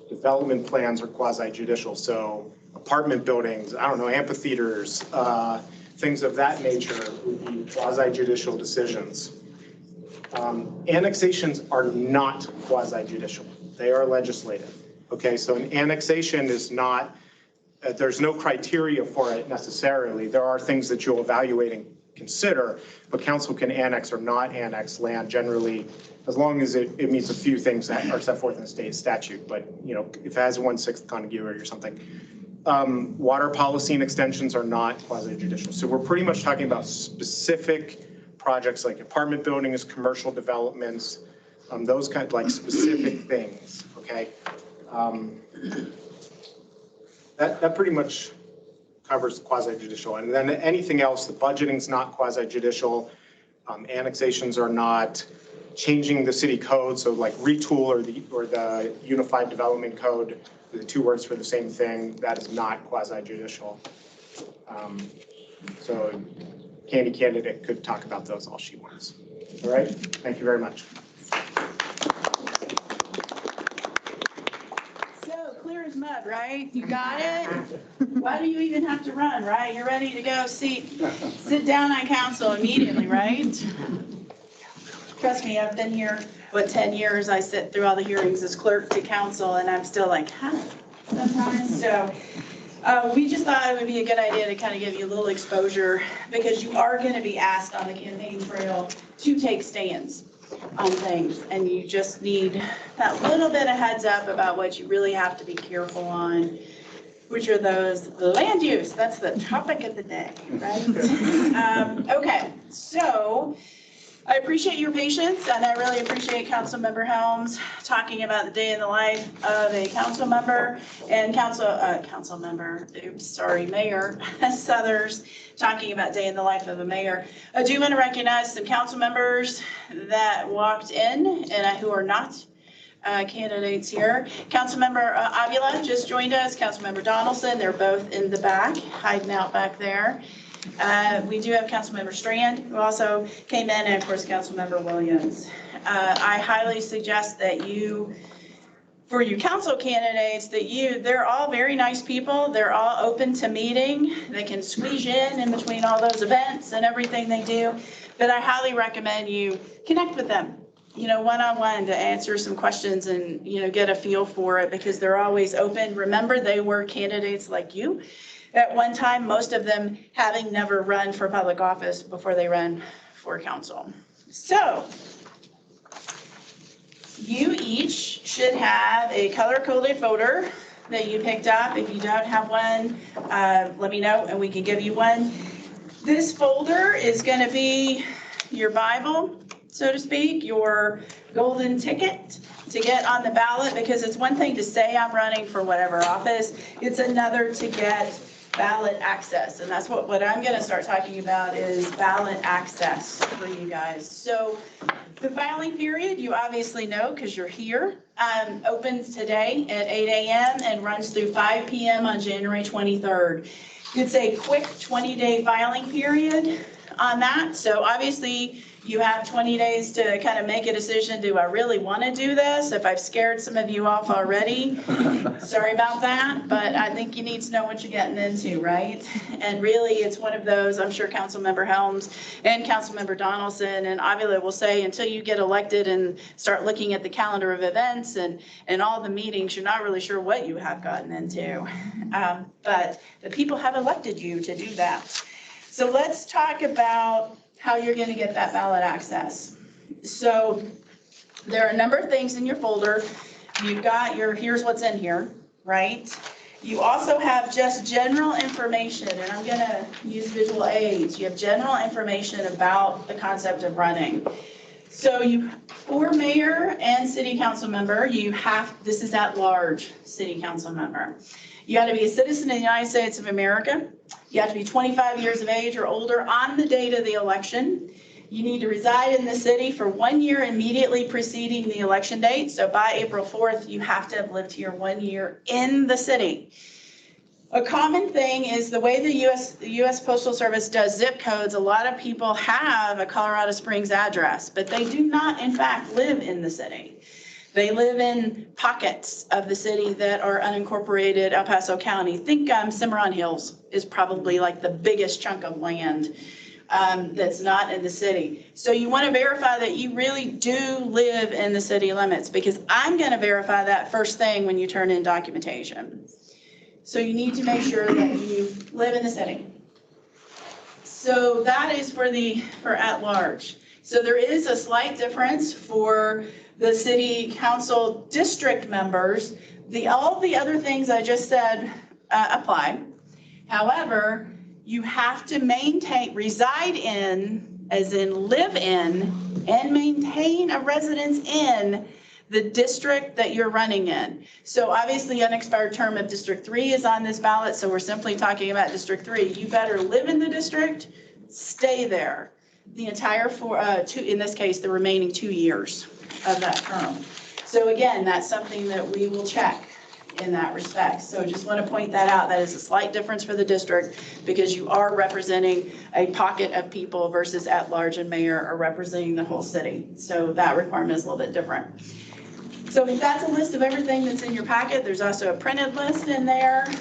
Development plans are quasi-judicial, so apartment buildings, I don't know, amphitheaters, things of that nature would be quasi-judicial decisions. Annexations are not quasi-judicial. They are legislative. Okay, so an annexation is not, there's no criteria for it necessarily. There are things that you'll evaluate and consider, but council can annex or not annex land generally, as long as it meets a few things that are set forth in the state statute. But, you know, if it has 1/6 contiguity or something. Water policy and extensions are not quasi-judicial. So we're pretty much talking about specific projects like apartment buildings, commercial developments, those kind of like specific things, okay? That pretty much covers quasi-judicial. And then anything else, the budgeting's not quasi-judicial, annexations are not, changing the city code, so like retool or the Unified Development Code, the two words for the same thing, that is not quasi-judicial. So Candy candidate could talk about those all she wants. All right, thank you very much. So clear as mud, right? You got it? Why do you even have to run, right? You're ready to go sit down on council immediately, right? Trust me, I've been here, 10 years? I sit through all the hearings as clerk to council, and I'm still like, huh, sometimes. So we just thought it would be a good idea to kind of give you a little exposure, because you are going to be asked on the campaign trail to take stands on things, and you just need that little bit of heads up about what you really have to be careful on, which are those land use. That's the topic of the day, right? Okay, so I appreciate your patience, and I really appreciate Councilmember Helms talking about the day in the life of a council member, and Mayor Southers talking about day in the life of a mayor. I do want to recognize some council members that walked in and who are not candidates here. Councilmember Avila just joined us, Councilmember Donaldson, they're both in the back, hiding out back there. We do have Councilmember Strand, who also came in, and of course, Councilmember Williams. I highly suggest that you, for you council candidates, they're all very nice people. They're all open to meeting. They can squeeze in between all those events and everything they do. But I highly recommend you connect with them, one-on-one, to answer some questions and, get a feel for it, because they're always open. Remember, they were candidates like you at one time, most of them having never run for public office before they ran for council. So you each should have a color-coded folder that you picked up. If you don't have one, let me know and we can give you one. This folder is going to be your Bible, so to speak, your golden ticket to get on the ballot, because it's one thing to say I'm running for whatever office, it's another to get ballot access. And that's what I'm going to start talking about, is ballot access for you guys. So the filing period, you obviously know because you're here, opens today at 8 a.m. and runs through 5 p.m. on January 23rd. It's a quick 20-day filing period on that. So obviously you have 20 days to kind of make a decision. Do I really want to do this? If I've scared some of you off already, sorry about that, but I think you need to know what you're getting into, right? And really, it's one of those, I'm sure Councilmember Helms and Councilmember Donaldson and Avila will say, until you get elected and start looking at the calendar of events and all the meetings, you're not really sure what you have gotten into. But the people have elected you to do that. So let's talk about how you're going to get that ballot access. So there are a number of things in your folder. You've got here's what's in here, right? You also have just general information, and I'm going to use visual aids. You have general information about the concept of running. So for mayor and city council member, this is at large city council member. You got to be a citizen of the United States of America. You have to be 25 years of age or older on the date of the election. You need to reside in the city for 1 year immediately preceding the election date. So by April 4th, you have to have lived here 1 year in the city. A common thing is the way the U.S. Postal Service does zip codes. A lot of people have a Colorado Springs address, but they do not, in fact, live in the city. They live in pockets of the city that are unincorporated El Paso County. Think Cimarron Hills is probably like the biggest chunk of land that's not in the city. So you want to verify that you really do live in the city limits, because I'm going to verify that first thing when you turn in documentation. So you need to make sure that you live in the city. So that is for at large. So there is a slight difference for the city council district members. All the other things I just said apply. However, you have to reside in, as in live in, and maintain a residence in the district that you're running in. So obviously, unexpired term of District 3 is on this ballot, so we're simply talking about District 3. You better live in the district, stay there the entire in this case, the remaining 2 years of that term. So again, that's something that we will check in that respect. So just want to point that out. That is a slight difference for the district, because you are representing a pocket of people versus at large and mayor are representing the whole city. So that requirement is a little bit different. So that's a list of everything that's in your packet. There's also a printed list in there.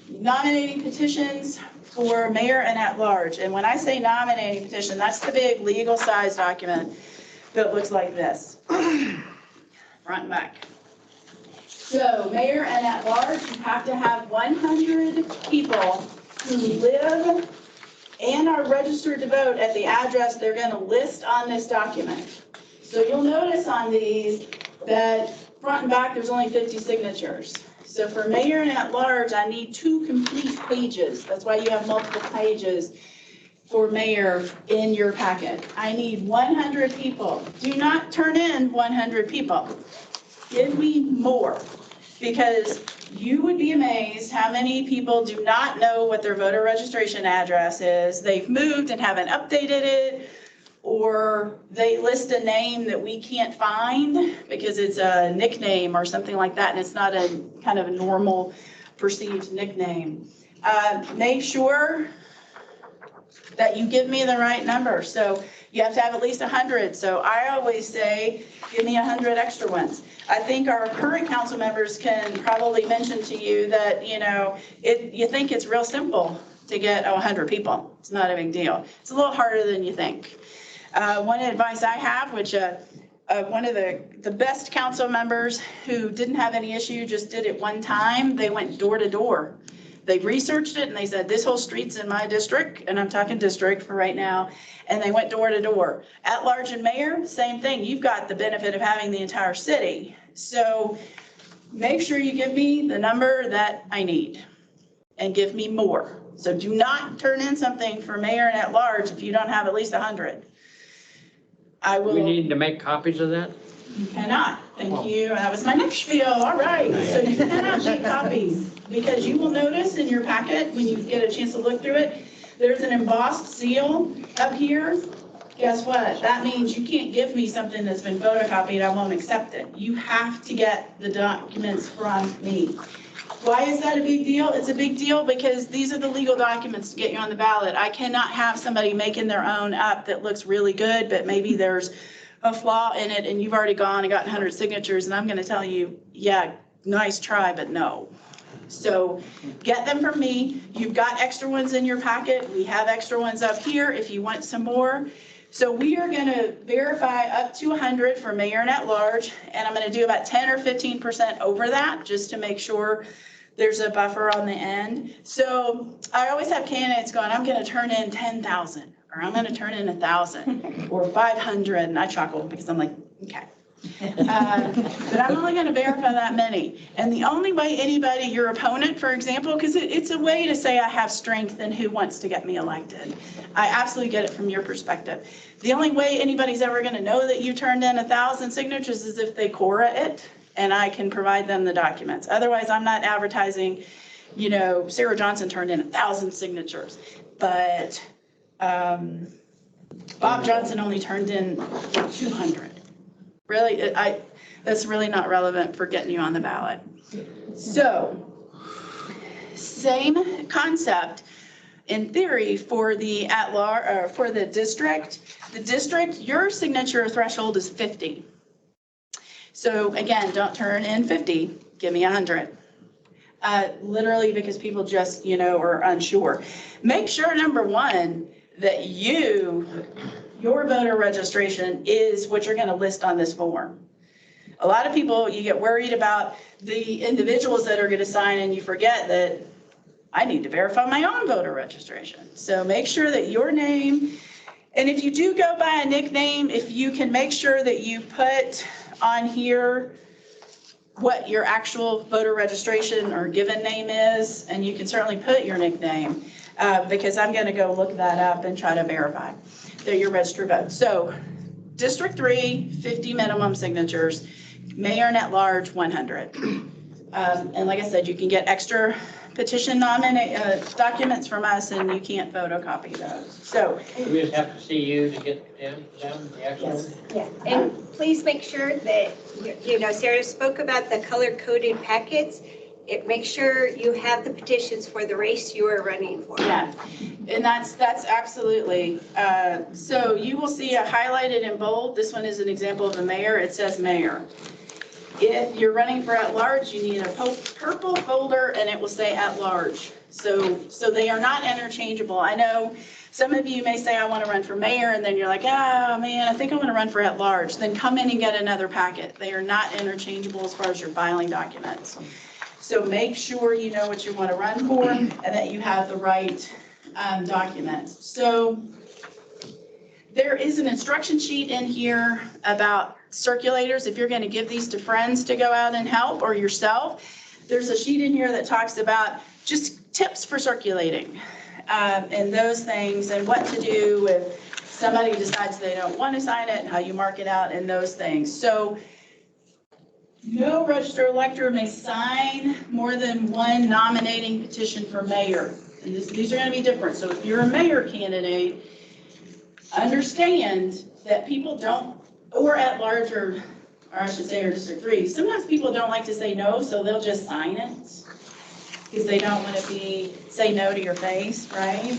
Nominating petitions for mayor and at large. And when I say nominating petition, that's the big legal size document that looks like this, front and back. So mayor and at large, you have to have 100 people who live and are registered to vote at the address they're going to list on this document. So you'll notice on these that front and back, there's only 50 signatures. So for mayor and at large, I need 2 complete pages. That's why you have multiple pages for mayor in your packet. I need 100 people. Do not turn in 100 people. Give me more, because you would be amazed how many people do not know what their voter registration address is. They've moved and haven't updated it, or they list a name that we can't find because it's a nickname or something like that, and it's not a kind of a normal perceived nickname. Make sure that you give me the right number. So you have to have at least 100. So I always say, give me 100 extra ones. I think our current council members can probably mention to you that, you think it's real simple to get 100 people. It's not a big deal. It's a little harder than you think. One advice I have, which one of the best council members who didn't have any issue, just did it one time, they went door to door. They researched it and they said, this whole street's in my district, and I'm talking district for right now, and they went door to door. At large and mayor, same thing. You've got the benefit of having the entire city. So make sure you give me the number that I need and give me more. So do not turn in something for mayor and at large if you don't have at least 100. I will. We need to make copies of that? You cannot. Thank you. That was my next spiel. All right. So you cannot make copies because you will notice in your packet, when you get a chance to look through it, there's an embossed seal up here. Guess what? That means you can't give me something that's been photocopied. I won't accept it. You have to get the documents from me. Why is that a big deal? It's a big deal because these are the legal documents to get you on the ballot. I cannot have somebody making their own up that looks really good, but maybe there's a flaw in it and you've already gone and gotten 100 signatures and I'm going to tell you, yeah, nice try, but no. So get them from me. You've got extra ones in your packet. We have extra ones up here if you want some more. So we are going to verify up to 100 for mayor and at large, and I'm going to do about 10 or 15% over that just to make sure there's a buffer on the end. So I always have candidates going, I'm going to turn in 10,000 or I'm going to turn in 1,000 or 500. And I chuckle because I'm like, okay. But I'm only going to verify that many. And the only way anybody, your opponent, for example, because it's a way to say I have strength and who wants to get me elected. I absolutely get it from your perspective. The only way anybody's ever going to know that you turned in 1,000 signatures is if they Cora it and I can provide them the documents. Otherwise, I'm not advertising, Sarah Johnson turned in 1,000 signatures, but Bob Johnson only turned in 200. Really, that's really not relevant for getting you on the ballot. So, same concept in theory for the at-large, for the district. The district, your signature threshold is 50. So again, don't turn in 50, give me 100. Literally because people just, are unsure. Make sure, number one, that your voter registration is what you're going to list on this form. A lot of people, you get worried about the individuals that are going to sign and you forget that I need to verify my own voter registration. So make sure that your name, and if you do go by a nickname, if you can make sure that you put on here what your actual voter registration or given name is, and you can certainly put your nickname because I'm going to go look that up and try to verify that you're registered vote. So District 3, 50 minimum signatures, mayor and at large 100. And like I said, you can get extra petition documents from us and you can't photocopy those. So We just have to see you to get them, the actual. Yeah, and please make sure that, Sarah spoke about the color-coded packets. Make sure you have the petitions for the race you are running for. yeah, and that's absolutely. So you will see a highlighted in bold. This one is an example of a mayor. It says mayor. If you're running for at large, you need a purple folder and it will say at large. So they are not interchangeable. I know some of you may say, I want to run for mayor, and then you're like, oh man, I think I want to run for at large. Then come in and get another packet. They are not interchangeable as far as your filing documents. So make sure you know what you want to run for and that you have the right documents. So there is an instruction sheet in here about circulators. If you're going to give these to friends to go out and help or yourself, there's a sheet in here that talks about just tips for circulating and those things and what to do if somebody decides they don't want to sign it and how you mark it out and those things. So no registered elector may sign more than one nominating petition for mayor. And these are going to be different. So if you're a mayor candidate, understand that people don't, or at large, or I should say, or District 3, sometimes people don't like to say no, so they'll just sign it. because they don't want to say no to your face, right?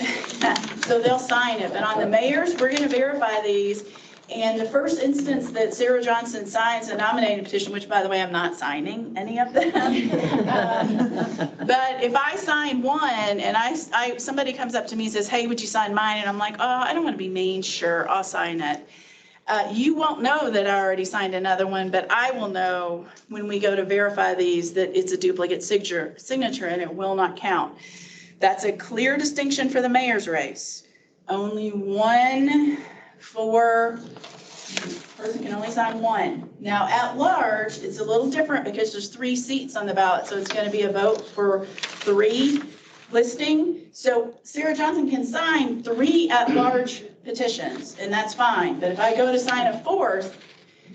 So they'll sign it, but on the mayors, we're going to verify these. And the first instance that Sarah Johnson signs a nominating petition, which by the way, I'm not signing any of them. But if I sign one and somebody comes up to me and says, hey, would you sign mine? And I'm like, oh, I don't want to be mean. Sure, I'll sign it. You won't know that I already signed another one, but I will know when we go to verify these that it's a duplicate signature and it will not count. That's a clear distinction for the mayor's race. Only one person can only sign one. Now at large, it's a little different because there's 3 seats on the ballot, so it's going to be a vote for 3 listing. So Sarah Johnson can sign 3 at-large petitions, and that's fine. But if I go to sign a 4th,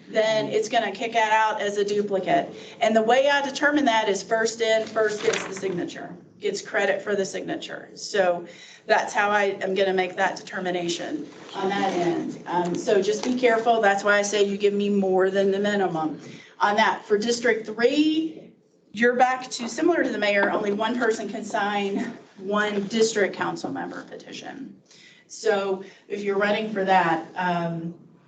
then it's going to kick it out as a duplicate. And the way I determine that is first in, first gets the signature, gets credit for the signature. So that's how I am going to make that determination on that end. So just be careful. That's why I say you give me more than the minimum on that. For District 3, you're back to similar to the mayor, only one person can sign one district council member petition. So if you're running for that,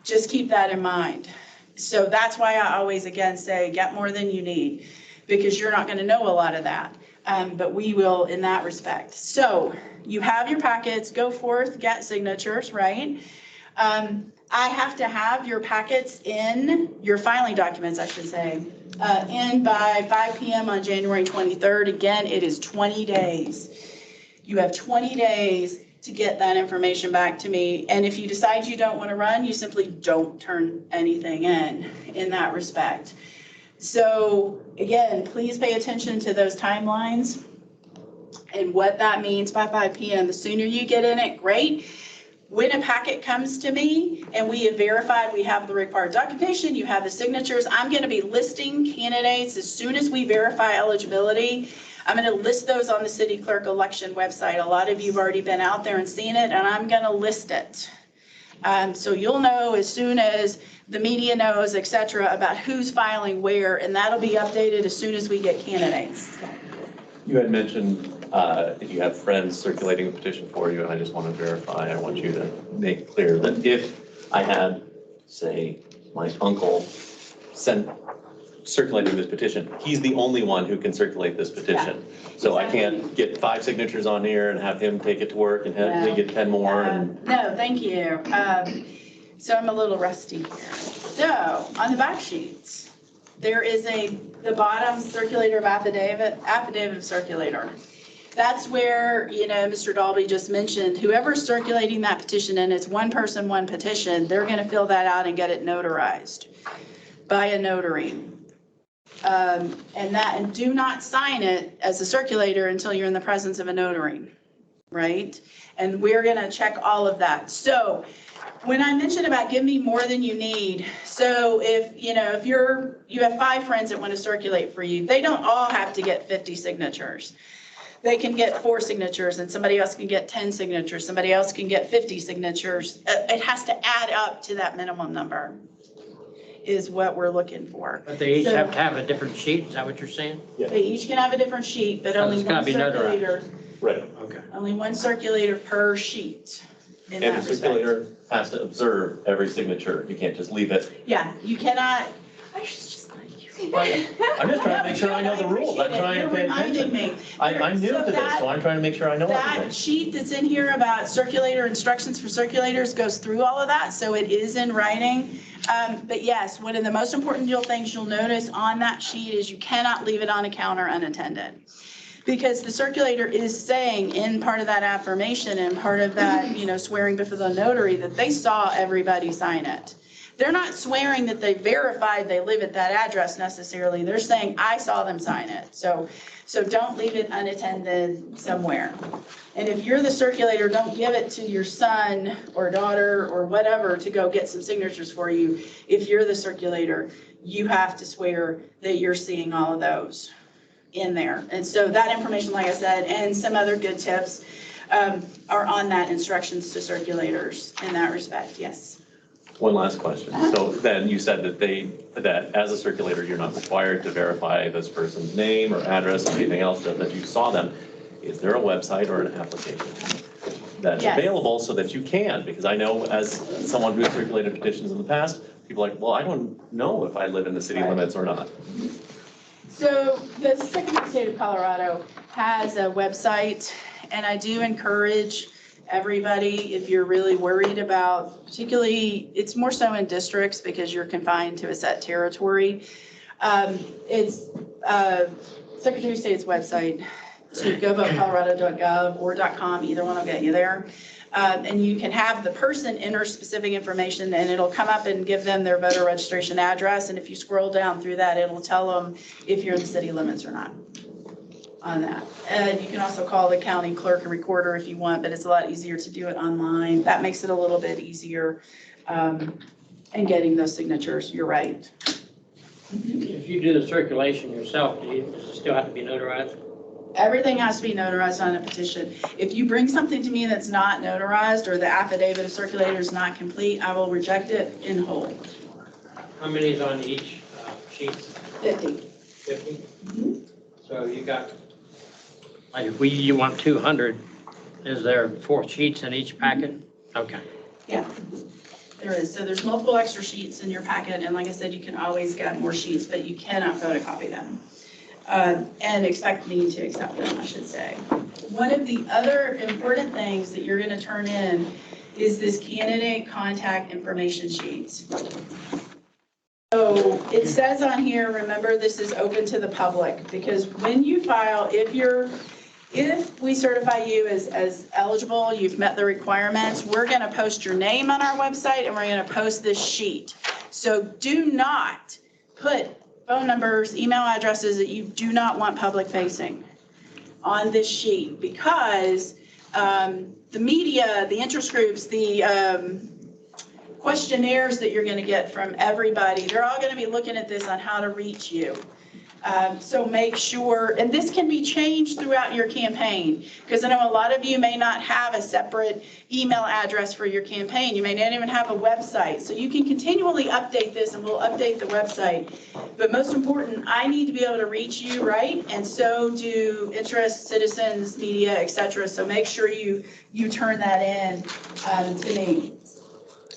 just keep that in mind. So that's why I always, again, say get more than you need, because you're not going to know a lot of that. But we will in that respect. So you have your packets, go forth, get signatures, right? I have to have your packets in, your filing documents, I should say, in by 5 p.m. on January 23rd. Again, it is 20 days. You have 20 days to get that information back to me. And if you decide you don't want to run, you simply don't turn anything in that respect. So again, please pay attention to those timelines and what that means by 5 p.m. The sooner you get in it, great. When a packet comes to me and we have verified we have the required documentation, you have the signatures, I'm going to be listing candidates as soon as we verify eligibility. I'm going to list those on the city clerk election website. A lot of you have already been out there and seen it, and I'm going to list it. So you'll know as soon as the media knows, et cetera, about who's filing where, and that'll be updated as soon as we get candidates. You had mentioned if you have friends circulating the petition for you, and I just want to verify, I want you to make clear that if I had, say, my uncle circulating this petition, he's the only one who can circulate this petition. Yeah, so exactly. I can't get 5 signatures on here and have him take it to work and have me get 10 more. No, thank you. So I'm a little rusty here. So on the back sheets, there is the bottom circulator of affidavit of circulator. That's where, Mr. Dalby just mentioned, whoever's circulating that petition, and it's one person, one petition, they're going to fill that out and get it notarized by a notary. And do not sign it as a circulator until you're in the presence of a notary, right? And we're going to check all of that. So when I mentioned about give me more than you need, so if you have 5 friends that want to circulate for you, they don't all have to get 50 signatures. They can get 4 signatures, and somebody else can get 10 signatures. Somebody else can get 50 signatures. It has to add up to that minimum number is what we're looking for. But they each have to have a different sheet, is that what you're saying? Yeah. They each can have a different sheet, but only one circulator. Right. Okay. Only one circulator per sheet. And the circulator has to observe every signature. You can't just leave it. Yeah, you cannot. I should just like you. I'm just trying to make sure I know the rules. I'm trying to pay attention. I'm new to this, so I'm trying to make sure I know everything. That sheet that's in here about circulator instructions for circulators goes through all of that, so it is in writing. But yes, one of the most important things you'll notice on that sheet is you cannot leave it on a counter unattended. Because the circulator is saying in part of that affirmation and part of that, swearing before the notary that they saw everybody sign it. They're not swearing that they verified they live at that address necessarily. They're saying, I saw them sign it. So don't leave it unattended somewhere. And if you're the circulator, don't give it to your son or daughter or whatever to go get some signatures for you. If you're the circulator, you have to swear that you're seeing all of those in there. And so that information, like I said, and some other good tips are on that instructions to circulators in that respect. Yes. One last question. So then you said that as a circulator, you're not required to verify this person's name or address or anything else that you saw them. Is there a website or an application that's Yes. available so that you can? Because I know as someone who has circulated petitions in the past, people are like, well, I don't know if I live in the city limits or not. So the Secretary of State of Colorado has a website, and I do encourage everybody, if you're really worried about, particularly, it's more so in districts because you're confined to a set territory. It's Secretary of State's website, so gov.colorado.gov or .com, either one will get you there. And you can have the person enter specific information and it'll come up and give them their voter registration address. And if you scroll down through that, it'll tell them if you're in the city limits or not on that. And you can also call the county clerk and recorder if you want, but it's a lot easier to do it online. That makes it a little bit easier in getting those signatures. You're right. If you do the circulation yourself, does it still have to be notarized? Everything has to be notarized on a petition. If you bring something to me that's not notarized or the affidavit of circulator is not complete, I will reject it in whole. How many is on each sheet? 50. 50? So you got, like if you want 200, is there 4 sheets in each packet? Okay. Yeah, there is. So there's multiple extra sheets in your packet. And like I said, you can always get more sheets, but you cannot photocopy them. And expect me to accept them, I should say. One of the other important things that you're going to turn in is this candidate contact information sheets. So it says on here, remember, this is open to the public, because when you file, if we certify you as eligible, you've met the requirements, we're going to post your name on our website and we're going to post this sheet. So do not put phone numbers, email addresses that you do not want public facing on this sheet, because the media, the interest groups, the questionnaires that you're going to get from everybody, they're all going to be looking at this on how to reach you. So make sure, and this can be changed throughout your campaign, because I know a lot of you may not have a separate email address for your campaign. You may not even have a website. So you can continually update this, and we'll update the website. But most important, I need to be able to reach you, right? And so do interest, citizens, media, etc. So make sure you turn that in to me.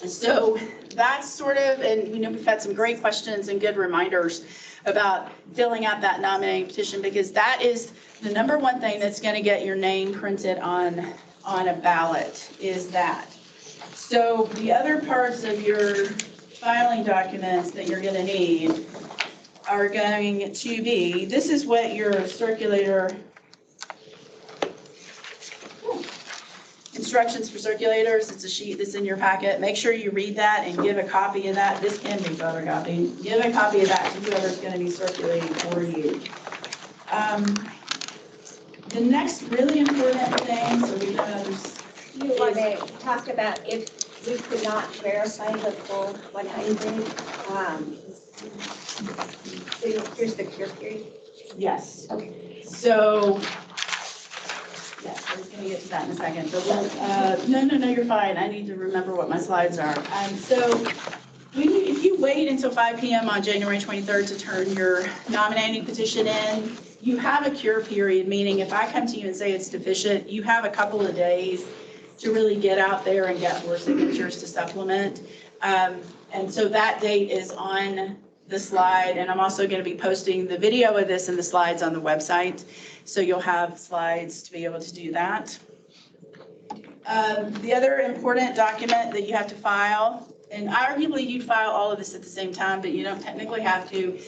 So that's sort of, and we've had some great questions and good reminders about filling out that nominating petition, because that is the number one thing that's going to get your name printed on a ballot, is that. So the other parts of your filing documents that you're going to need are going to be, this is what your circulator, instructions for circulators, it's a sheet that's in your packet. Make sure you read that and give a copy of that. This can be photocopied. Give a copy of that to whoever's going to be circulating for you. The next really important thing, so we have You want to talk about if we could not verify the full 100, so here's the cure period. yes. Okay. So, yes, I was going to get to that in a second, but we'll, no, you're fine. I need to remember what my slides are. So if you wait until 5 p.m. on January 23rd to turn your nominating petition in, you have a cure period, meaning if I come to you and say it's deficient, you have a couple of days to really get out there and get more signatures to supplement. And so that date is on the slide, and I'm also going to be posting the video of this and the slides on the website. So you'll have slides to be able to do that. The other important document that you have to file, and arguably you'd file all of this at the same time, but you don't technically have to,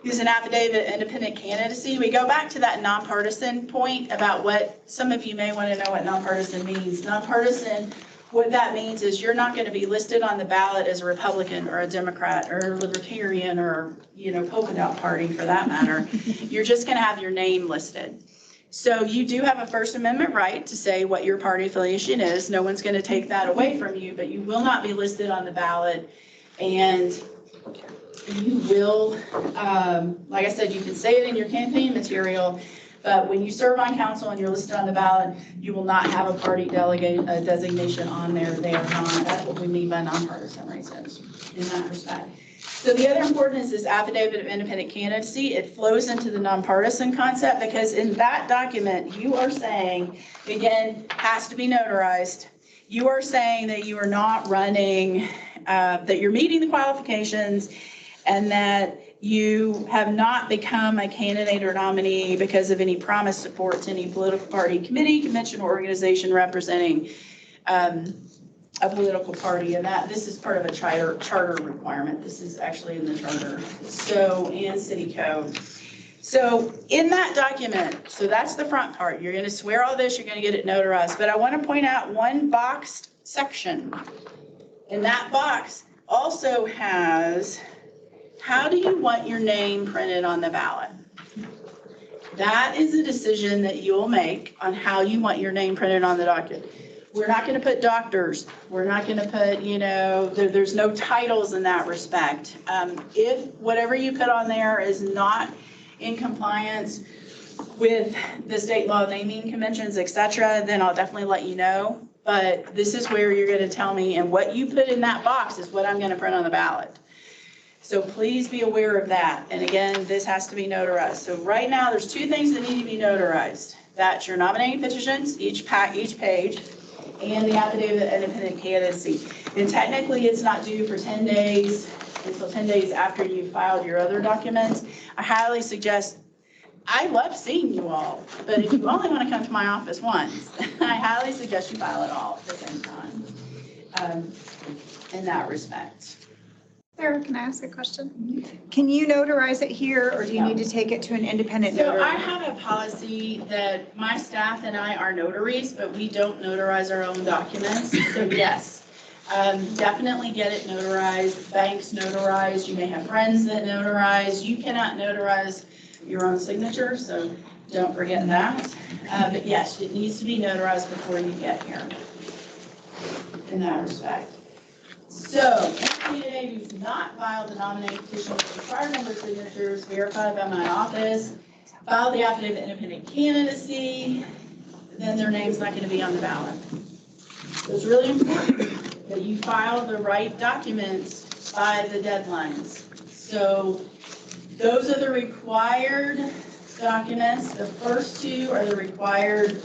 is an affidavit of independent candidacy. We go back to that nonpartisan point about what some of you may want to know what nonpartisan means. Nonpartisan, what that means is you're not going to be listed on the ballot as a Republican or a Democrat or a Libertarian or, polka dot party for that matter. You're just going to have your name listed. So you do have a First Amendment right to say what your party affiliation is. No one's going to take that away from you, but you will not be listed on the ballot. And you will, like I said, you can say it in your campaign material, But when you serve on council and you're listed on the ballot, you will not have a party delegate, designation on there. They are not, that's what we mean by nonpartisan races in that respect. So the other important is this affidavit of independent candidacy. It flows into the nonpartisan concept because in that document, you are saying, again, has to be notarized. You are saying that you are not running, that you're meeting the qualifications and that you have not become a candidate or nominee because of any promised support to any political party, committee, convention, or organization representing a political party, and that this is part of a charter requirement. This is actually in the charter. So, and city code. So in that document, so that's the front part. You're going to swear all this, you're going to get it notarized. But I want to point out one boxed section. And that box also has, how do you want your name printed on the ballot? That is a decision that you'll make on how you want your name printed on the document. We're not going to put doctors. We're not going to put, there's no titles in that respect. If whatever you put on there is not in compliance with the state law naming conventions, et cetera, then I'll definitely let you know. But this is where you're going to tell me, and what you put in that box is what I'm going to print on the ballot. So please be aware of that. And again, this has to be notarized. So right now, there's two things that need to be notarized. That's your nominating petitions, each page, and the affidavit of independent candidacy. And technically, it's not due for 10 days, until 10 days after you filed your other documents. I highly suggest, I love seeing you all, but if you only want to come to my office once, I highly suggest you file it all at the same time, in that respect. Sarah, can I ask a question? Can you notarize it here, or do you need to take it to an independent So notary? I have a policy that my staff and I are notaries, but we don't notarize our own documents. So yes, definitely get it notarized. Banks notarize. You may have friends that notarize. You cannot notarize your own signature, so don't forget that. But yes, it needs to be notarized before you get here in that respect. So, any candidate who's not filed the nominating petition with required number of signatures verified by my office, filed the affidavit of independent candidacy, then their name's not going to be on the ballot. So it's really important that you file the right documents by the deadlines. So those are the required documents. The first two are the required,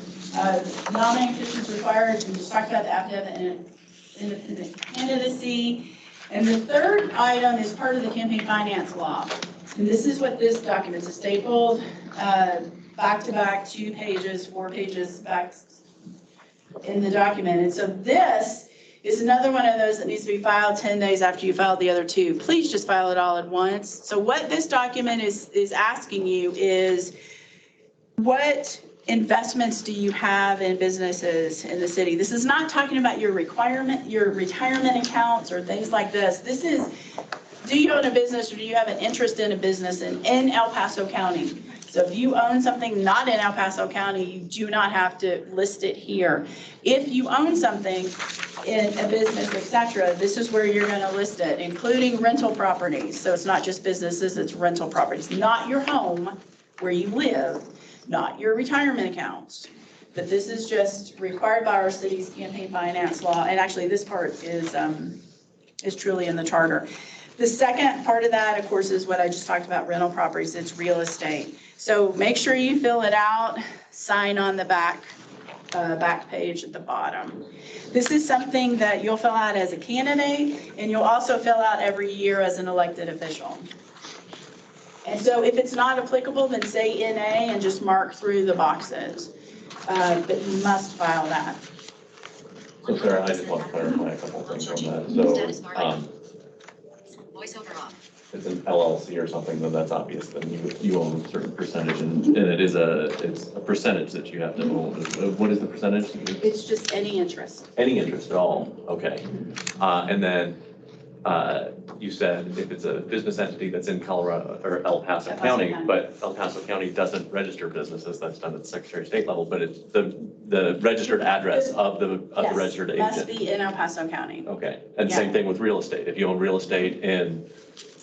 nominating petitions required. We just talked about the affidavit and independent candidacy. And the third item is part of the campaign finance law. And this is what this document is stapled, back to back, 2 pages, 4 pages back in the document. And so this is another one of those that needs to be filed 10 days after you filed the other 2. Please just file it all at once. So what this document is asking you is, what investments do you have in businesses in the city? This is not talking about your retirement accounts or things like this. This is, do you own a business or do you have an interest in a business in El Paso County? So if you own something not in El Paso County, you do not have to list it here. If you own something in a business, et cetera, this is where you're going to list it, including rental properties. So it's not just businesses, it's rental properties, not your home where you live, not your retirement accounts. But this is just required by our city's campaign finance law. And actually this part is truly in the charter. The second part of that, of course, is what I just talked about, rental properties. It's real estate. So make sure you fill it out, sign on the back page at the bottom. This is something that you'll fill out as a candidate, and you'll also fill out every year as an elected official. And so if it's not applicable, then say NA and just mark through the boxes. But you must file that. So Sarah, I just want to clarify a couple things on that. So, Voiceover off. it's an LLC or something, then that's obvious, then you own a certain percentage, and it's a percentage that you have to own. What is the percentage? It's just any interest. Any interest at all, okay. And then you said if it's a business entity that's in Colorado or El Paso County, but El Paso County doesn't register businesses, that's done at the Secretary of State level, but it's the registered address of the registered agent. Must be in El Paso County. Okay, and same thing with real estate. If you own real estate in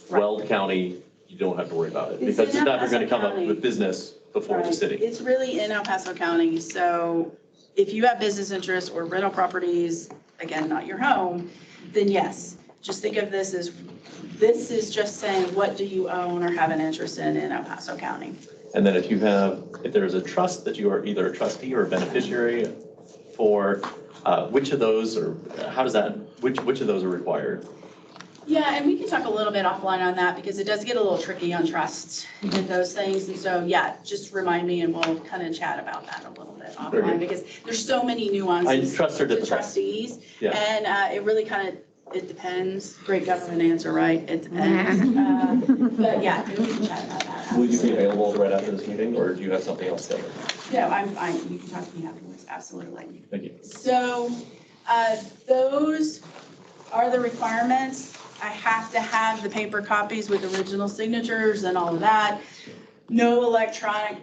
Weld County, you don't have to worry about it, It's because in it's El never going to Paso come up County. with business before the Right. city. It's really in El Paso County, so if you have business interests or rental properties, again, not your home, then yes, just think of this is just saying, what do you own or have an interest in El Paso County? And then if there's a trust that you are either a trustee or a beneficiary for, which of those, or how does that, which of those are required? Yeah, and we can talk a little bit offline on that because it does get a little tricky on trusts and those things. And so, yeah, just remind me and we'll kind of chat about that a little bit Very offline good. because there's so many nuances Trusts are to difficult. trustees. Yeah. And it really kind of, it depends. Great government answer, right? It depends. But yeah, we can chat about that. Will you be available right after this meeting, or do you have something else scheduled? No, I'm fine. You can talk to me afterwards. Absolutely. Thank you. So those are the requirements. I have to have the paper copies with original signatures and all of that. No electronic,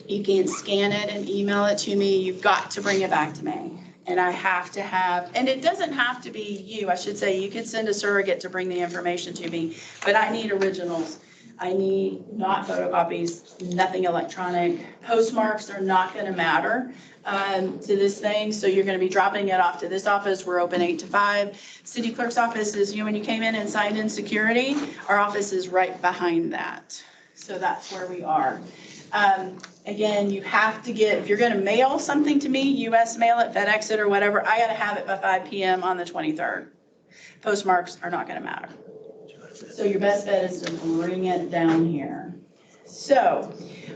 you can't scan it and email it to me. You've got to bring it back to me. And I have to have, and it doesn't have to be you, I should say, you could send a surrogate to bring the information to me, but I need originals. I need not photocopies, nothing electronic. Postmarks are not gonna matter to this thing, so you're gonna be dropping it off to this office. We're open 8 to 5. City clerk's office is, when you came in and signed in security, our office is right behind that. So that's where we are. Again, you have to get, if you're gonna mail something to me, US mail it, FedEx it or whatever, I gotta have it by 5 PM on the 23rd. Postmarks are not gonna matter. So your best bet is to bring it down here. So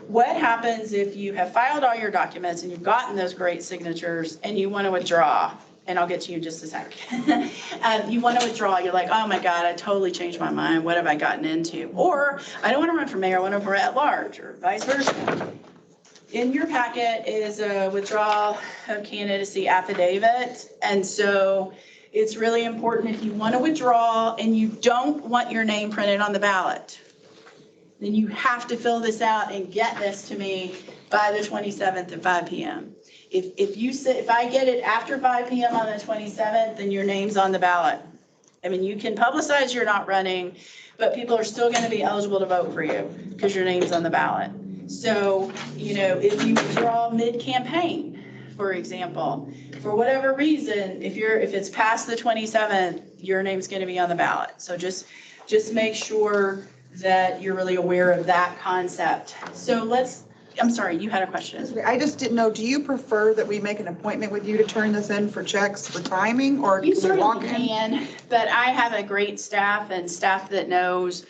what happens if you have filed all your documents and you've gotten those great signatures and you want to withdraw? And I'll get to you in just a sec. You want to withdraw, you're like, oh my God, I totally changed my mind. What have I gotten into? Or I don't want to run for mayor, I want to run at large, or vice versa. In your packet is a withdrawal of candidacy affidavit. And so it's really important if you want to withdraw and you don't want your name printed on the ballot, then you have to fill this out and get this to me by the 27th at 5 PM. If I get it after 5 PM on the 27th, then your name's on the ballot. I mean, you can publicize you're not running, but people are still going to be eligible to vote for you because your name's on the ballot. So, if you withdraw mid-campaign, for example, for whatever reason, if it's past the 27th, your name's going to be on the ballot. So just make sure that you're really aware of that concept. So I'm sorry, you had a question. I just didn't know, do you prefer that we make an appointment with you to turn this in for checks for timing, or You can we walk certainly in? can, but I have a great staff and staff that knows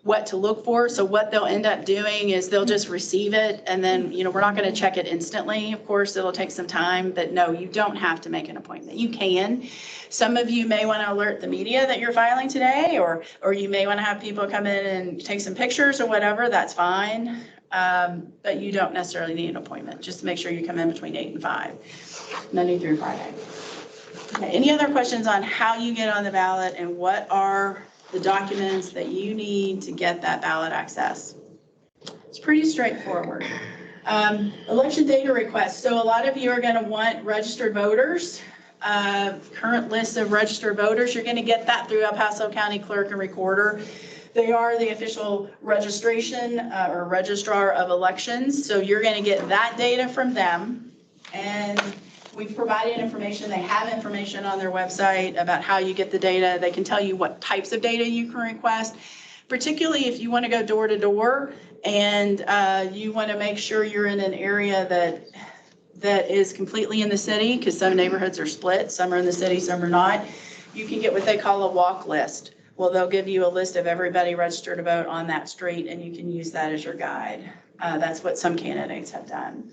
what to look for. So what they'll end up doing is they'll just receive it, and then, we're not going to check it instantly. Of course, it'll take some time, but no, you don't have to make an appointment. You can. Some of you may want to alert the media that you're filing today, or you may want to have people come in and take some pictures or whatever. That's fine. But you don't necessarily need an appointment. Just make sure you come in between 8 and 5, Monday through Friday. Okay, any other questions on how you get on the ballot and what are the documents that you need to get that ballot access? It's pretty straightforward. Election data requests. So a lot of you are going to want registered voters. Current list of registered voters. You're going to get that through El Paso County Clerk and Recorder. They are the official registration or registrar of elections. So you're going to get that data from them. And we've provided information. They have information on their website about how you get the data. They can tell you what types of data you can request, particularly if you want to go door to door and you want to make sure you're in an area that is completely in the city, because some neighborhoods are split. Some are in the city, some are not. You can get what they call a walk list. Well, they'll give you a list of everybody registered to vote on that street, and you can use that as your guide. That's what some candidates have done.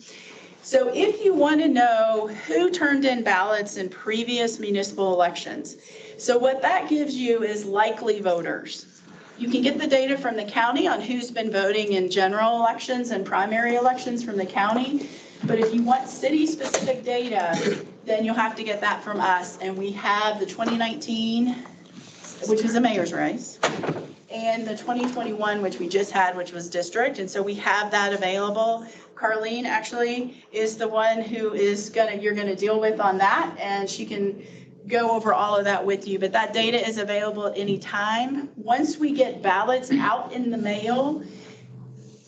So if you want to know who turned in ballots in previous municipal elections, so what that gives you is likely voters. You can get the data from the county on who's been voting in general elections and primary elections from the county. But if you want city-specific data, then you'll have to get that from us. And we have the 2019, which was a mayor's race, and the 2021, which we just had, which was district. And so we have that available. Carlene actually is the one who you're gonna deal with on that, and she can go over all of that with you. But that data is available at any time. Once we get ballots out in the mail,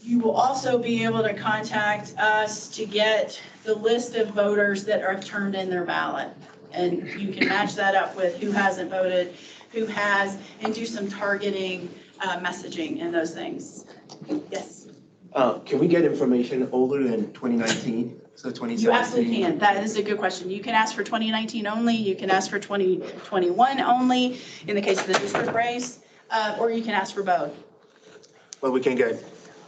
You will also be able to contact us to get the list of voters that are turned in their ballot. And you can match that up with who hasn't voted, who has, and do some targeting messaging and those things. Yes, Can we get information older than 2019? So 2017? you absolutely can. That is a good question. You can ask for 2019 only, you can ask for 2021 only, in the case of the district race, or you can ask for both. Well, we can get,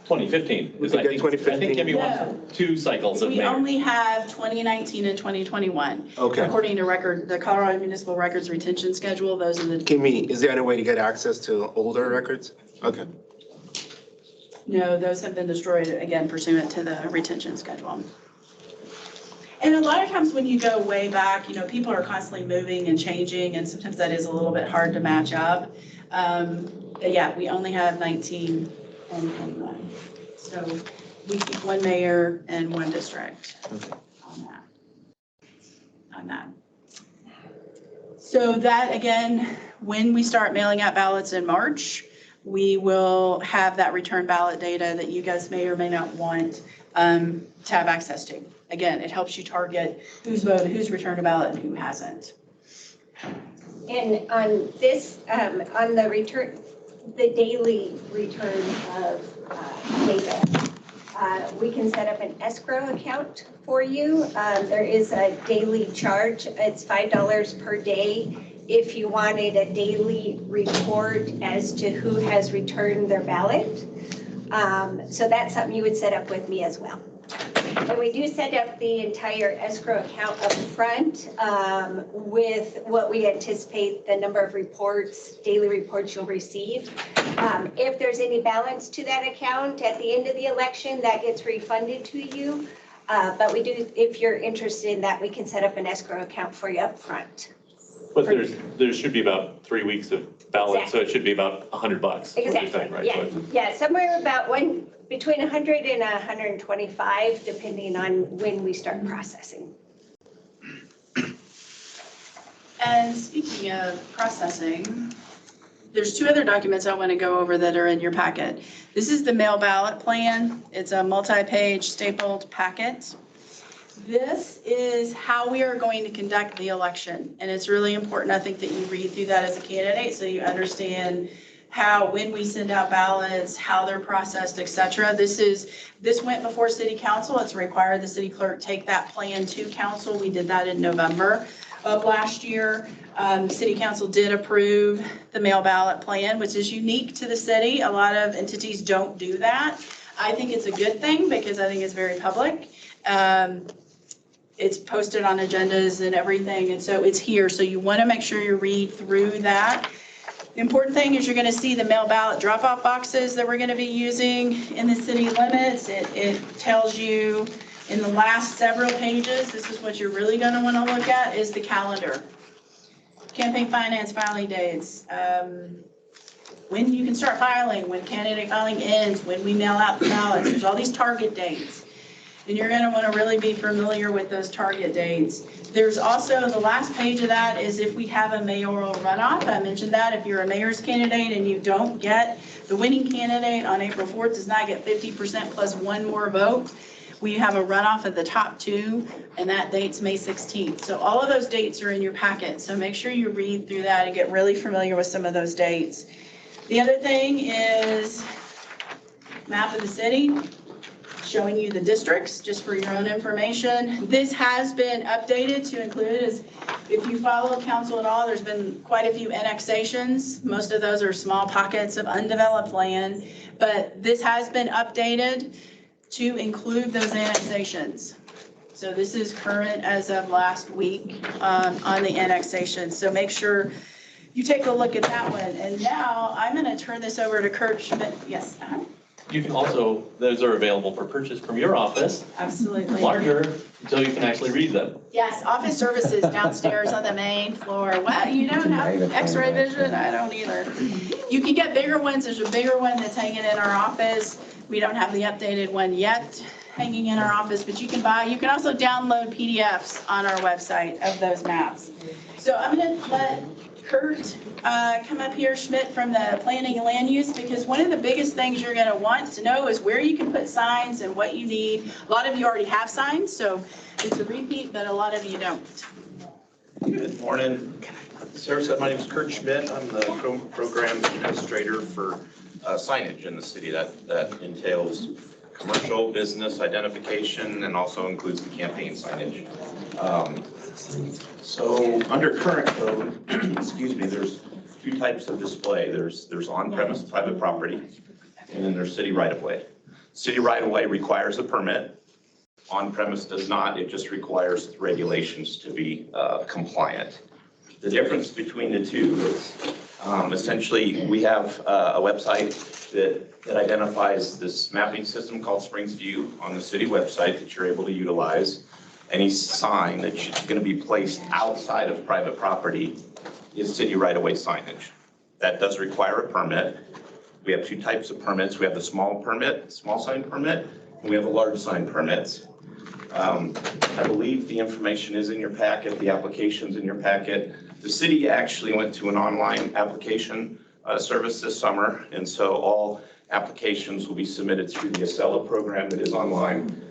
2015. We can get I 2015. think Kimmy No. wants 2 cycles of We mayor. only have 2019 and 2021. okay. According to the Colorado Municipal Records Retention Schedule, those are the, Kimmy, is there any way to get access to older records? Okay. no, those have been destroyed, again, pursuant to the retention schedule. And a lot of times when you go way back, people are constantly moving and changing, and sometimes that is a little bit hard to match up. But yeah, we only have 19 and 21. So we keep one mayor and one district on that. So that, again, when we start mailing out ballots in March, we will have that return ballot data that you guys may or may not want to have access to. Again, it helps you target who's voted, who's returned a ballot, and who hasn't. And on this, on the return, the daily return of data, we can set up an escrow account for you. There is a daily charge. It's $5 per day if you wanted a daily report as to who has returned their ballot. So that's something you would set up with me as well. And we do set up the entire escrow account up front with what we anticipate the number of reports, daily reports you'll receive. If there's any balance to that account at the end of the election, that gets refunded to you. But we do, if you're interested in that, we can set up an escrow account for you up front. But there should be about 3 weeks of ballots, so it should be about $100. What you're Exactly, saying, right? yeah, So yeah, somewhere about between 100 and 125, depending on when we start processing. And speaking of processing, there's 2 other documents I want to go over that are in your packet. This is the mail ballot plan. It's a multi-page stapled packet. This is how we are going to conduct the election. And it's really important, I think, that you read through that as a candidate so you understand how, when we send out ballots, how they're processed, et cetera. This went before city council. It's required the city clerk take that plan to council. We did that in November of last year. City council did approve the mail ballot plan, which is unique to the city. A lot of entities don't do that. I think it's a good thing because I think it's very public. It's posted on agendas and everything, and so it's here. So you want to make sure you read through that. The important thing is you're going to see the mail ballot drop-off boxes that we're going to be using in the city limits. It tells you in the last several pages, this is what you're really going to want to look at, is the calendar. Campaign finance filing dates, when you can start filing, when candidate filing ends, when we mail out the ballots. There's all these target dates. And you're going to want to really be familiar with those target dates. There's also, the last page of that is if we have a mayoral runoff. I mentioned that if you're a mayor's candidate and you don't get, the winning candidate on April 4th does not get 50% plus 1 more vote. We have a runoff of the top 2, and that date's May 16th. So all of those dates are in your packet. So make sure you read through that and get really familiar with some of those dates. The other thing is map of the city, showing you the districts, just for your own information. This has been updated to include, as if you follow council at all, there's been quite a few annexations. Most of those are small pockets of undeveloped land, but this has been updated to include those annexations. So this is current as of last week on the annexation. So make sure you take a look at that one. And now I'm going to turn this over to Kurt Schmidt. Yes. You can also, those are available for purchase from your office, Absolutely. larger, until you can actually read them. Yes, office services downstairs on the main floor. Wow, you don't have x-ray vision? I don't either. You can get bigger ones. There's a bigger one that's hanging in our office. We don't have the updated one yet hanging in our office, but you can also download PDFs on our website of those maps. So I'm going to let Kurt come up here, Schmidt from the Planning and Land Use, because one of the biggest things you're going to want to know is where you can put signs and what you need. A lot of you already have signs, so it's a repeat, but a lot of you don't. Good morning. Sarah said, my name is Kurt Schmidt. I'm the program administrator for signage in the city. That entails commercial business identification and also includes the campaign signage. So under current code, excuse me, there's two types of display. There's on-premise private property, and then there's city right-of-way. City right-of-way requires a permit. On-premise does not. It just requires regulations to be compliant. The difference between the two is essentially we have a website that identifies this mapping system called Springs View on the city website that you're able to utilize. Any sign that's going to be placed outside of private property is city right-of-way signage. That does require a permit. We have two types of permits. We have the small sign permit, and we have the large sign permits. I believe the information is in your packet, the application's in your packet. The city actually went to an online application service this summer, and so all applications will be submitted through the Acela program that is online.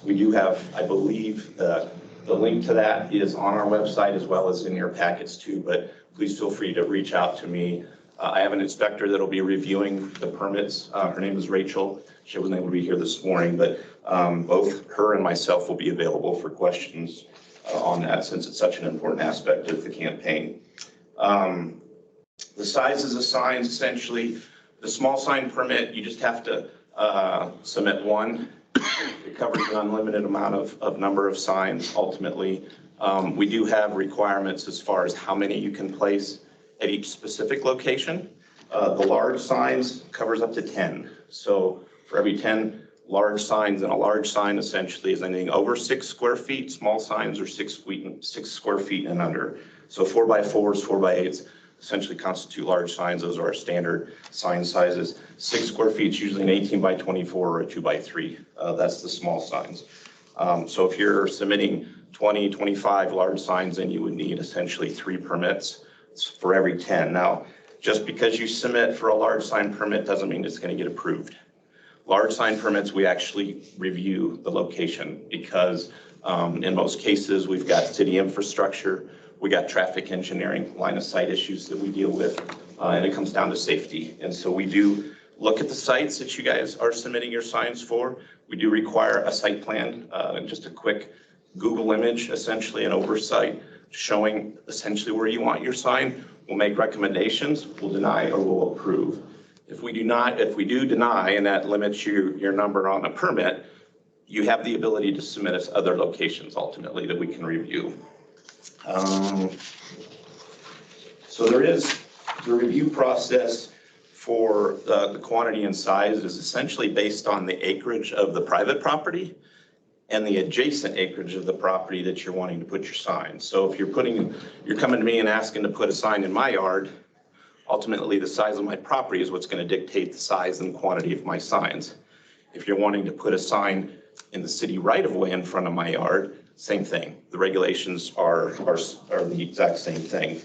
We do have, I believe, the link to that is on our website as well as in your packets too, but please feel free to reach out to me. I have an inspector that'll be reviewing the permits. Her name is Rachel. She wasn't able to be here this morning, but both her and myself will be available for questions on that since it's such an important aspect of the campaign. The sizes of signs, essentially, the small sign permit, you just have to submit one. It covers an unlimited amount of number of signs ultimately. We do have requirements as far as how many you can place at each specific location. The large signs covers up to 10. So for every 10 large signs, and a large sign essentially is anything over 6 square feet. Small signs are 6 square feet and under. So 4x4s, 4x8s essentially constitute large signs. Those are our standard sign sizes. 6 square feet is usually an 18x24 or a 2x3. That's the small signs. So if you're submitting 20, 25 large signs, then you would need essentially 3 permits for every 10. Now, just because you submit for a large sign permit doesn't mean it's going to get approved. Large sign permits, we actually review the location because in most cases, we've got city infrastructure, we got traffic engineering, line of sight issues that we deal with, and it comes down to safety. And so we do look at the sites that you guys are submitting your signs for. We do require a site plan, just a quick Google image, essentially an oversight showing essentially where you want your sign. We'll make recommendations, we'll deny, or we'll approve. If we do deny, and that limits your number on a permit, you have the ability to submit us other locations ultimately that we can review. So there is the review process for the quantity and size is essentially based on the acreage of the private property and the adjacent acreage of the property that you're wanting to put your sign. So if you're coming to me and asking to put a sign in my yard, ultimately the size of my property is what's going to dictate the size and quantity of my signs. If you're wanting to put a sign in the city right of way in front of my yard, same thing. The regulations are the exact same thing.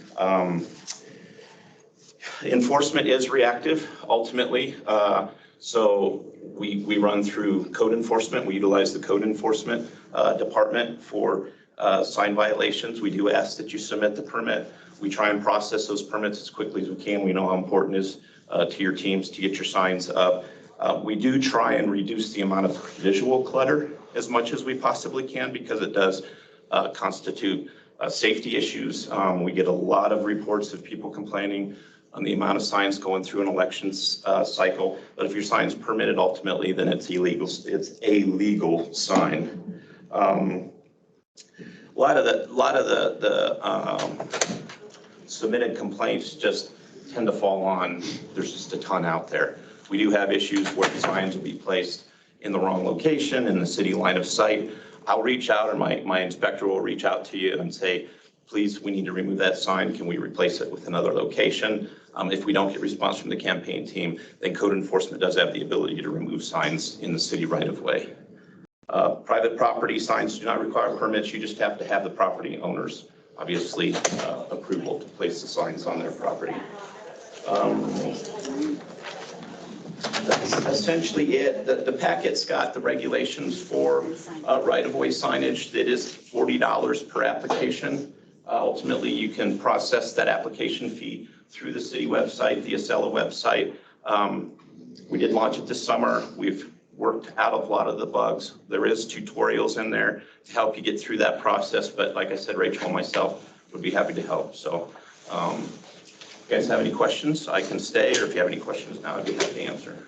Enforcement is reactive ultimately. So we run through code enforcement. We utilize the code enforcement department for sign violations. We do ask that you submit the permit. We try and process those permits as quickly as we can. We know how important it is to your teams to get your signs up. We do try and reduce the amount of visual clutter as much as we possibly can because it does constitute safety issues. We get a lot of reports of people complaining on the amount of signs going through an elections cycle. But if your sign's permitted ultimately, then it's illegal. It's a legal sign. A lot of the submitted complaints just tend to fall on, there's just a ton out there. We do have issues where the signs will be placed in the wrong location, in the city line of sight. I'll reach out, or my inspector will reach out to you and say, please, we need to remove that sign. Can we replace it with another location? If we don't get response from the campaign team, then code enforcement does have the ability to remove signs in the city right of way. Private property signs do not require permits. You just have to have the property owner's obviously, approval to place the signs on their property. That's essentially it. The packet's got the regulations for right-of-way signage. It is $40 per application. Ultimately, you can process that application fee through the city website, the Acela website. We did launch it this summer. We've worked out a lot of the bugs. There is tutorials in there to help you get through that process, but like I said, Rachel and myself would be happy to help. So if you guys have any questions, I can stay, or if you have any questions now, I'd be happy to answer.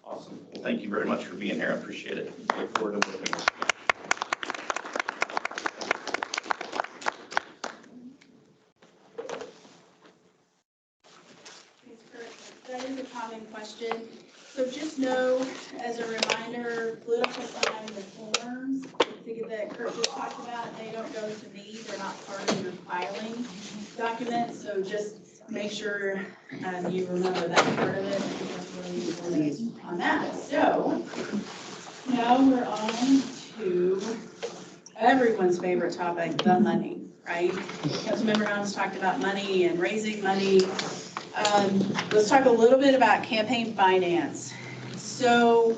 Awesome. Well, thank you very much for being here. I appreciate it. Look forward to working with you. That is a common question. So just know, as a reminder, political sign, the forms that Kurt just talked about, they don't go to me. They're not part of your filing document. So just make sure you remember that part of it. That's really important on that. So now we're on to everyone's favorite topic, the money, right? Councilmember Helms talked about money and raising money. Let's talk a little bit about campaign finance. So,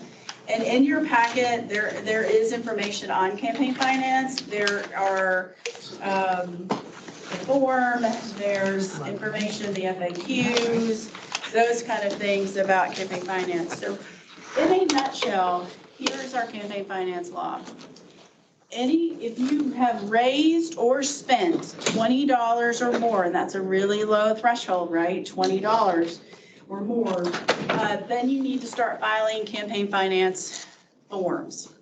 and in your packet, there is information on campaign finance. There are the form, there's information, the FAQs, those kind of things about campaign finance. So in a nutshell, here's our campaign finance law. If you have raised or spent $20 or more, and that's a really low threshold, right? $20 or more, then you need to start filing campaign finance forms.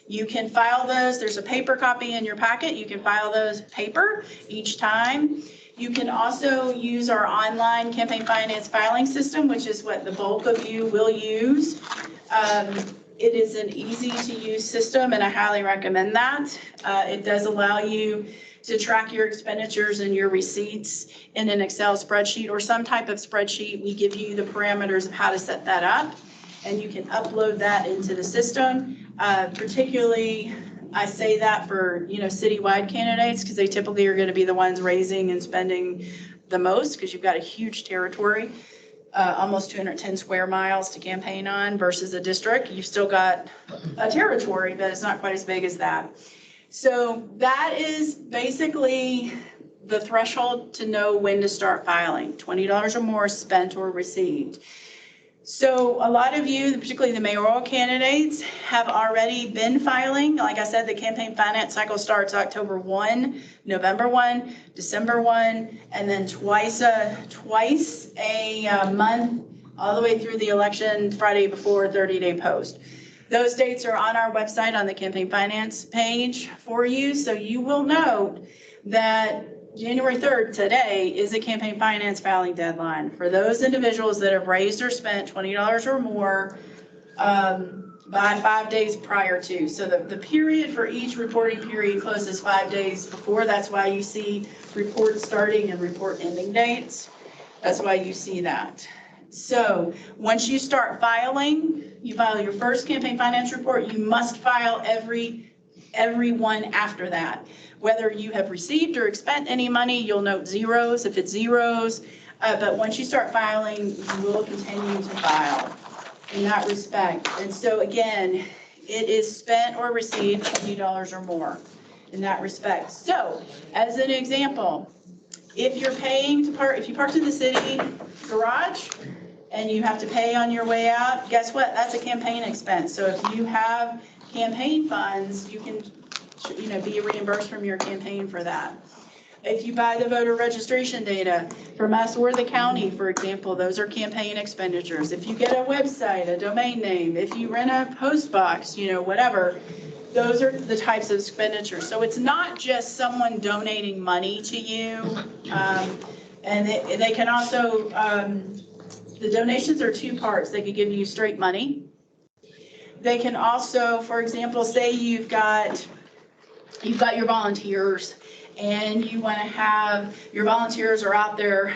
You can file those. There's a paper copy in your packet. You can file those paper each time. You can also use our online campaign finance filing system, which is what the bulk of you will use. It is an easy-to-use system, and I highly recommend that. It does allow you to track your expenditures and your receipts in an Excel spreadsheet or some type of spreadsheet. We give you the parameters of how to set that up, and you can upload that into the system. Particularly, I say that for citywide candidates, because they typically are going to be the ones raising and spending the most, because you've got a huge territory. Almost 210 square miles to campaign on versus a district. You've still got a territory, but it's not quite as big as that. So that is basically the threshold to know when to start filing, $20 or more spent or received. So a lot of you, particularly the mayoral candidates, have already been filing. Like I said, the campaign finance cycle starts October 1, November 1, December 1, and then twice a month, all the way through the election, Friday before, 30-day post. Those dates are on our website on the campaign finance page for you. So you will note that January 3rd, today, is a campaign finance filing deadline for those individuals that have raised or spent $20 or more by 5 days prior to. So the period for each reporting period closes 5 days before. That's why you see report starting and report ending dates. That's why you see that. So once you start filing, you file your first campaign finance report, you must file every one after that. Whether you have received or spent any money, you'll note zeros if it's zeros. But once you start filing, you will continue to file in that respect. And so again, it is spent or received $20 or more in that respect. So as an example, if you're paying to park, if you parked in the city garage and you have to pay on your way out, guess what? That's a campaign expense. So if you have campaign funds, you can be reimbursed from your campaign for that. If you buy the voter registration data from us or the county, for example, those are campaign expenditures. If you get a website, a domain name, if you rent a post box, whatever, those are the types of expenditures. So it's not just someone donating money to you. And they can also, the donations are two parts. They could give you straight money. They can also, for example, say you've got your volunteers and you want to have your volunteers are out there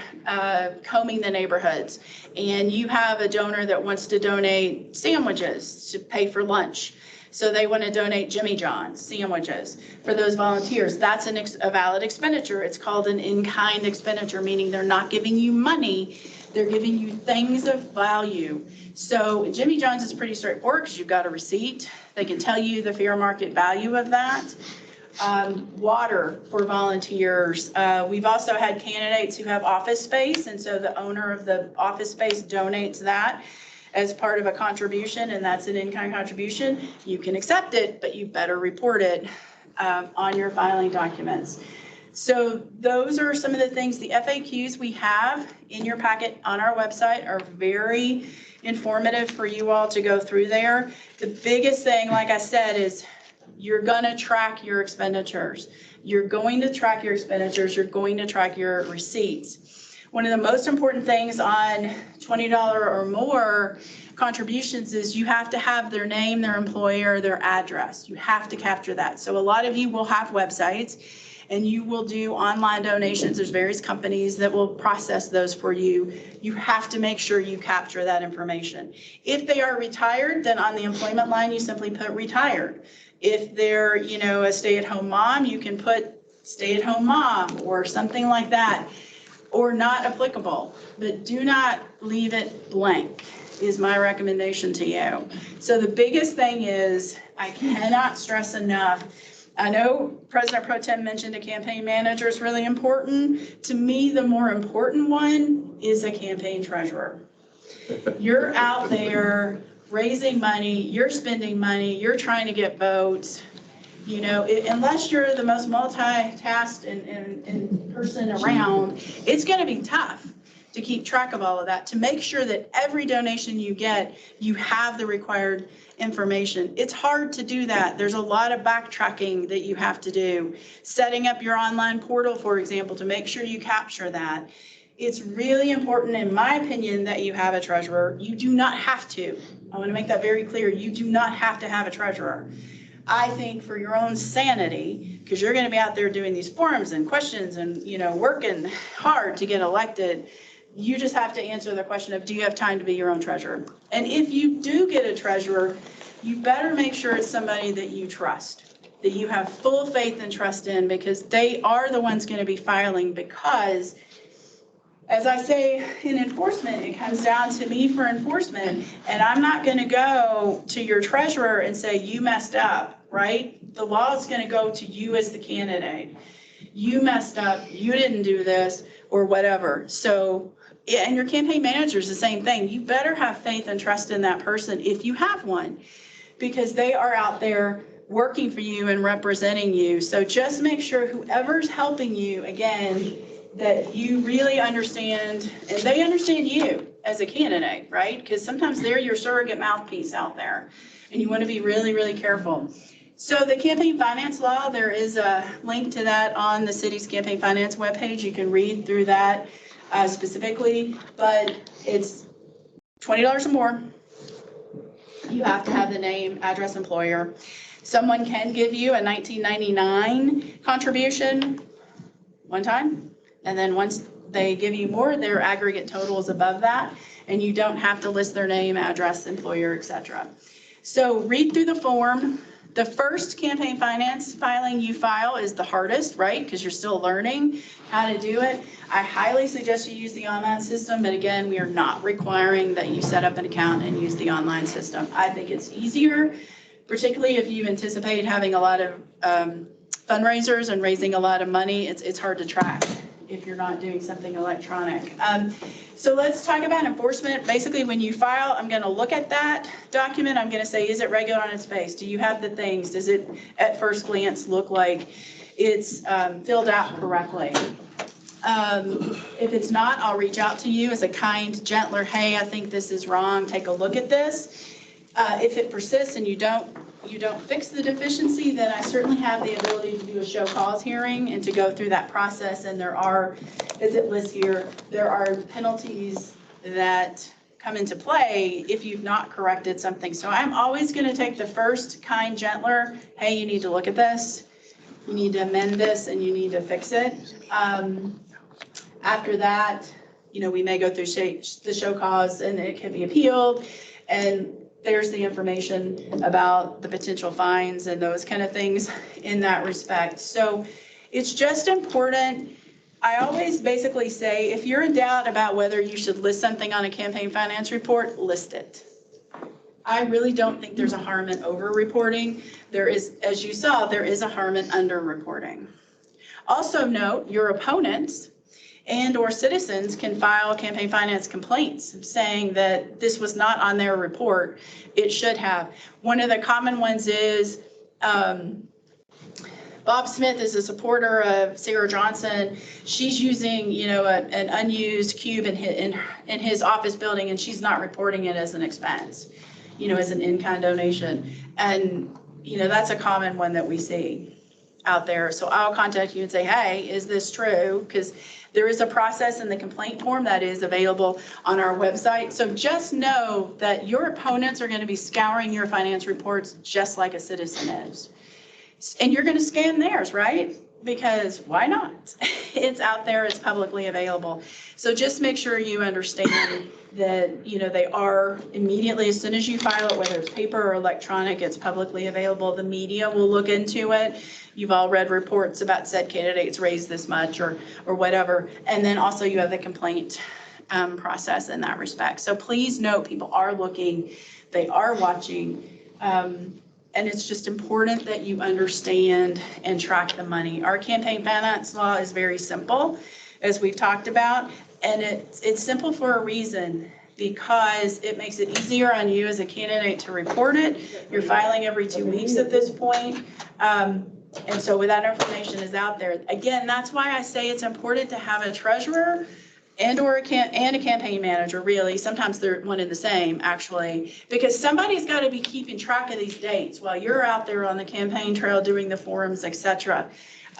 combing the neighborhoods, and you have a donor that wants to donate sandwiches to pay for lunch. So they want to donate Jimmy John's sandwiches for those volunteers. That's a valid expenditure. It's called an in-kind expenditure, meaning they're not giving you money, they're giving you things of value. So Jimmy John's is pretty straightforward because you've got a receipt. They can tell you the fair market value of that. Water for volunteers. We've also had candidates who have office space, and so the owner of the office space donates that as part of a contribution, and that's an in-kind contribution. You can accept it, but you better report it on your filing documents. So those are some of the things. The FAQs we have in your packet on our website are very informative for you all to go through there. The biggest thing, like I said, is you're gonna track your expenditures. You're going to track your expenditures. You're going to track your receipts. One of the most important things on $20 or more contributions is you have to have their name, their employer, their address. You have to capture that. So a lot of you will have websites and you will do online donations. There's various companies that will process those for you. You have to make sure you capture that information. If they are retired, then on the employment line, you simply put retired. If they're, a stay-at-home mom, you can put stay-at-home mom or something like that, or not applicable, but do not leave it blank is my recommendation to you. So the biggest thing is, I cannot stress enough, I know President Pro Tem mentioned a campaign manager is really important. To me, the more important one is a campaign treasurer. You're out there raising money, you're spending money, you're trying to get votes. Unless you're the most multitasked and person around, it's going to be tough to keep track of all of that, to make sure that every donation you get, you have the required information. It's hard to do that. There's a lot of backtracking that you have to do. Setting up your online portal, for example, to make sure you capture that. It's really important, in my opinion, that you have a treasurer. You do not have to. I want to make that very clear. You do not have to have a treasurer. I think for your own sanity, because you're going to be out there doing these forums and questions and, working hard to get elected, you just have to answer the question of, do you have time to be your own treasurer? And if you do get a treasurer, you better make sure it's somebody that you trust, that you have full faith and trust in, because they are the ones going to be filing. Because, as I say, in enforcement, it comes down to me for enforcement, and I'm not going to go to your treasurer and say, you messed up, right? The law is going to go to you as the candidate. You messed up, you didn't do this, or whatever. So, and your campaign manager is the same thing. You better have faith and trust in that person if you have one, because they are out there working for you and representing you. So just make sure whoever's helping you, again, that you really understand, and they understand you as a candidate, right? Because sometimes they're your surrogate mouthpiece out there, and you want to be really, really careful. So the campaign finance law, there is a link to that on the city's campaign finance webpage. You can read through that specifically, but it's $20 or more. You have to have the name, address, employer. Someone can give you a $19.99 contribution one time, and then once they give you more, their aggregate total is above that, and you don't have to list their name, address, employer, etc. So read through the form. The first campaign finance filing you file is the hardest, right? Because you're still learning how to do it. I highly suggest you use the online system, but again, we are not requiring that you set up an account and use the online system. I think it's easier, particularly if you anticipate having a lot of fundraisers and raising a lot of money. It's hard to track if you're not doing something electronic. So let's talk about enforcement. Basically, when you file, I'm going to look at that document. I'm going to say, is it regular on its face? Do you have the things? Does it at first glance look like it's filled out correctly? If it's not, I'll reach out to you as a kind, gentler, hey, I think this is wrong. Take a look at this. If it persists and you don't fix the deficiency, then I certainly have the ability to do a show cause hearing and to go through that process. And there are, as it lists here, there are penalties that come into play if you've not corrected something. So I'm always going to take the first kind, gentler, hey, you need to look at this, you need to amend this, and you need to fix it. After that, we may go through the show cause, and it can be appealed. And there's the information about the potential fines and those kind of things in that respect. So it's just important. I always basically say, if you're in doubt about whether you should list something on a campaign finance report, list it. I really don't think there's a harm in over-reporting. There is, as you saw, there is a harm in under-reporting. Also note, your opponents and/or citizens can file campaign finance complaints saying that this was not on their report. It should have. One of the common ones is Bob Smith is a supporter of Sarah Johnson. She's using, an unused cube in his office building, and she's not reporting it as an expense, as an in-kind donation. And, that's a common one that we see out there. So I'll contact you and say, hey, is this true? Because there is a process in the complaint form that is available on our website. So just know that your opponents are going to be scouring your finance reports just like a citizen is. And you're going to scan theirs, right? Because why not? It's out there, it's publicly available. So just make sure you understand that, they are immediately, as soon as you file it, whether it's paper or electronic, it's publicly available. The media will look into it. You've all read reports about said candidates raised this much or whatever. And then also you have the complaint process in that respect. So please note, people are looking, they are watching. And it's just important that you understand and track the money. Our campaign finance law is very simple, as we've talked about, and it's simple for a reason, because it makes it easier on you as a candidate to report it. You're filing every 2 weeks at this point. And so when that information is out there, again, that's why I say it's important to have a treasurer and a campaign manager, really. Sometimes they're one and the same, actually, because somebody's got to be keeping track of these dates while you're out there on the campaign trail doing the forums, etc.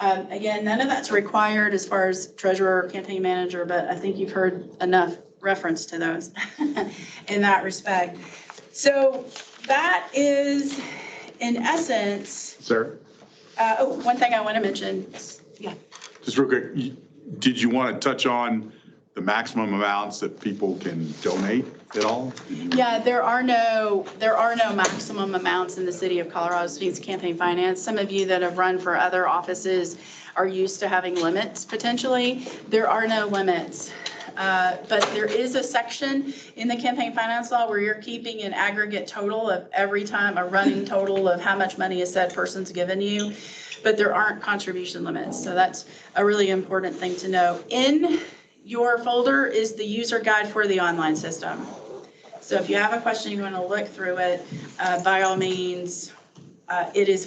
Again, none of that's required as far as treasurer or campaign manager, but I think you've heard enough reference to those in that respect. So that is, in essence. Sir? One thing I want to mention. Yeah. Just real quick, did you want to touch on the maximum amounts that people can donate at all? Yeah, there are no maximum amounts in the city of Colorado Springs campaign finance. Some of you that have run for other offices are used to having limits potentially. There are no limits. But there is a section in the campaign finance law where you're keeping an aggregate total of every time, a running total of how much money a said person's given you, but there aren't contribution limits. So that's a really important thing to know. In your folder is the user guide for the online system. So if you have a question, you want to look through it, by all means,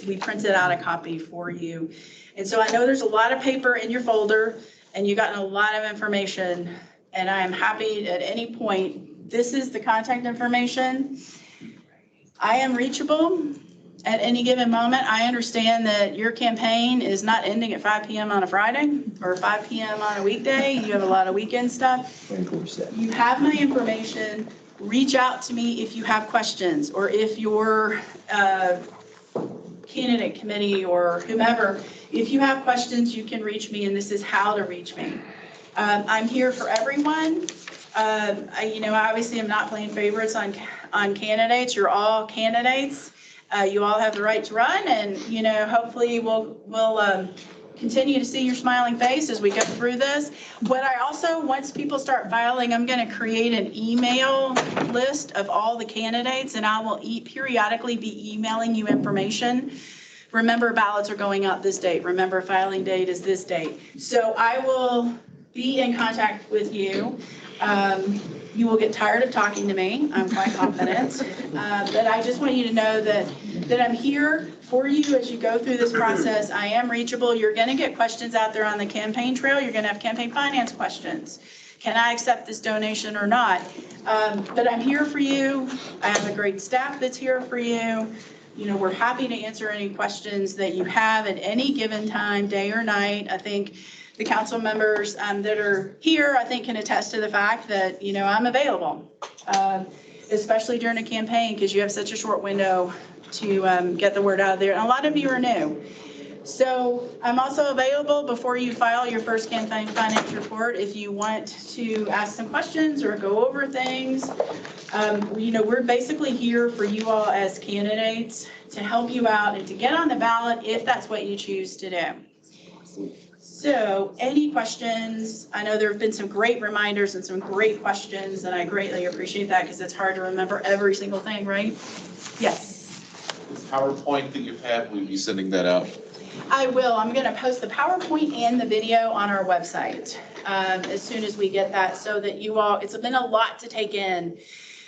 we printed out a copy for you. And so I know there's a lot of paper in your folder and you've gotten a lot of information, and I am happy at any point. This is the contact information. I am reachable at any given moment. I understand that your campaign is not ending at 5 p.m. on a Friday or 5 p.m. on a weekday. You have a lot of weekend stuff. You have my information. Reach out to me if you have questions, or if your candidate committee or whomever, if you have questions, you can reach me, and this is how to reach me. I'm here for everyone. I obviously am not playing favorites on candidates. You're all candidates. You all have the right to run, and hopefully we'll continue to see your smiling face as we go through this. What I also, once people start filing, I'm going to create an email list of all the candidates, and I will periodically be emailing you information. Remember, ballots are going out this date. Remember, filing date is this date. So I will be in contact with you. You will get tired of talking to me, I'm quite confident. But I just want you to know that I'm here for you as you go through this process. I am reachable. You're going to get questions out there on the campaign trail. You're going to have campaign finance questions. Can I accept this donation or not? But I'm here for you. I have a great staff that's here for you. We're happy to answer any questions that you have at any given time, day or night. I think the council members that are here, I think, can attest to the fact that, I'm available, especially during a campaign, because you have such a short window to get the word out there. And a lot of you are new. So I'm also available before you file your first campaign finance report if you want to ask some questions or go over things. We're basically here for you all as candidates to help you out and to get on the ballot if that's what you choose to do. So any questions? I know there have been some great reminders and some great questions, and I greatly appreciate that because it's hard to remember every single thing, right? Yes. This PowerPoint that you've had, will you be sending that out? I will. I'm going to post the PowerPoint and the video on our website as soon as we get that so that you all, it's been a lot to take in,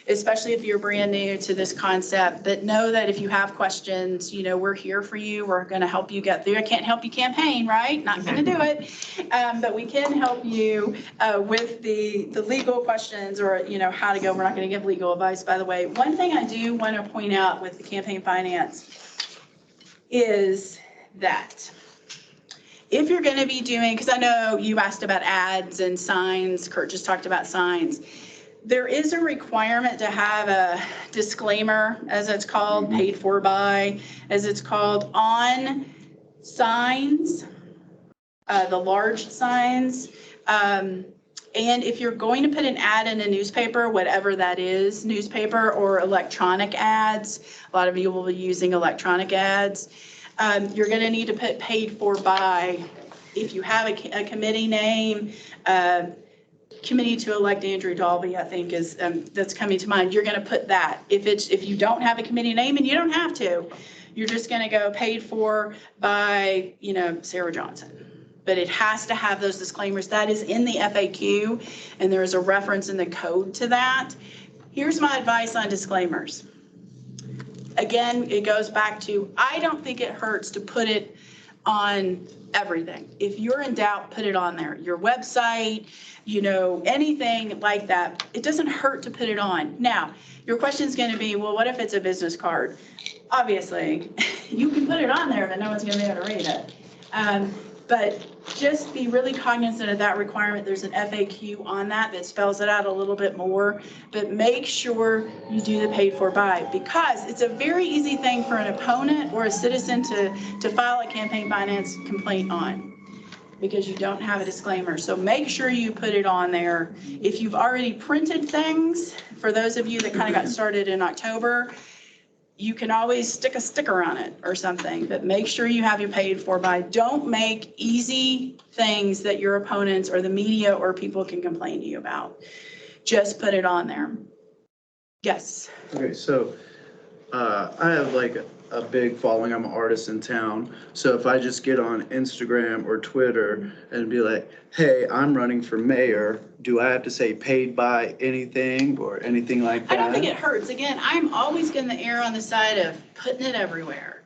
especially if you're brand new to this concept, but know that if you have questions, we're here for you. We're going to help you get through. I can't help you campaign, right? Not going to do it. But we can help you with the legal questions or, how to go. We're not going to give legal advice, by the way. One thing I do want to point out with the campaign finance is that if you're going to be doing, because I know you asked about ads and signs, Kurt just talked about signs. There is a requirement to have a disclaimer, as it's called, paid for by, as it's called, on signs, the large signs. And if you're going to put an ad in a newspaper, whatever that is, newspaper or electronic ads, a lot of you will be using electronic ads, you're going to need to put paid for by. If you have a committee name, committee to elect Andrew Dalby, I think is, that's coming to mind. You're going to put that. If you don't have a committee name, and you don't have to, you're just going to go paid for by, Sarah Johnson. But it has to have those disclaimers. That is in the FAQ, and there is a reference in the code to that. Here's my advice on disclaimers. Again, it goes back to, I don't think it hurts to put it on everything. If you're in doubt, put it on there. Your website, anything like that. It doesn't hurt to put it on. Now, your question is going to be, well, what if it's a business card? Obviously, you can put it on there, but no one's going to be able to read it. But just be really cognizant of that requirement. There's an FAQ on that spells it out a little bit more, but make sure you do the paid for by, because it's a very easy thing for an opponent or a citizen to file a campaign finance complaint on, because you don't have a disclaimer. So make sure you put it on there. If you've already printed things, for those of you that kind of got started in October, you can always stick a sticker on it or something, but make sure you have your paid for by. Don't make easy things that your opponents or the media or people can complain to you about. Just put it on there. Yes. Okay, so I have like a big following. I'm an artist in town. So if I just get on Instagram or Twitter and be like, hey, I'm running for mayor, do I have to say paid by anything or anything like that? I don't think it hurts. Again, I'm always going to err on the side of putting it everywhere.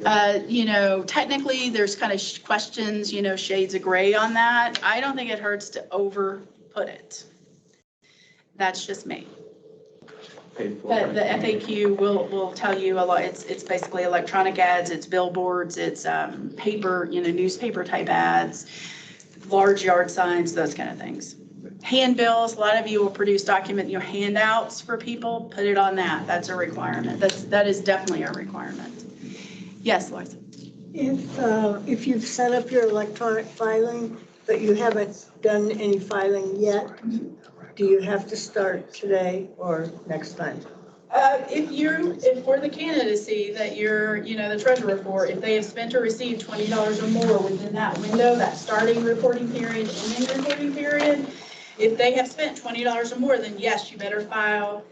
Technically there's kind of questions, shades of gray on that. I don't think it hurts to over put it. That's just me. But the FAQ will tell you a lot. It's basically electronic ads, it's billboards, it's paper, newspaper type ads, large yard signs, those kind of things. Handbills, a lot of you will produce handouts for people, put it on that. That's a requirement. That is definitely a requirement. Yes, Lois. If you've set up your electronic filing, but you haven't done any filing yet, do you have to start today or next time? If for the candidacy that you're, the treasurer for, if they have spent or received $20 or more within that window, that starting reporting period, ending reporting period, if they have spent $20 or more, then yes, you better file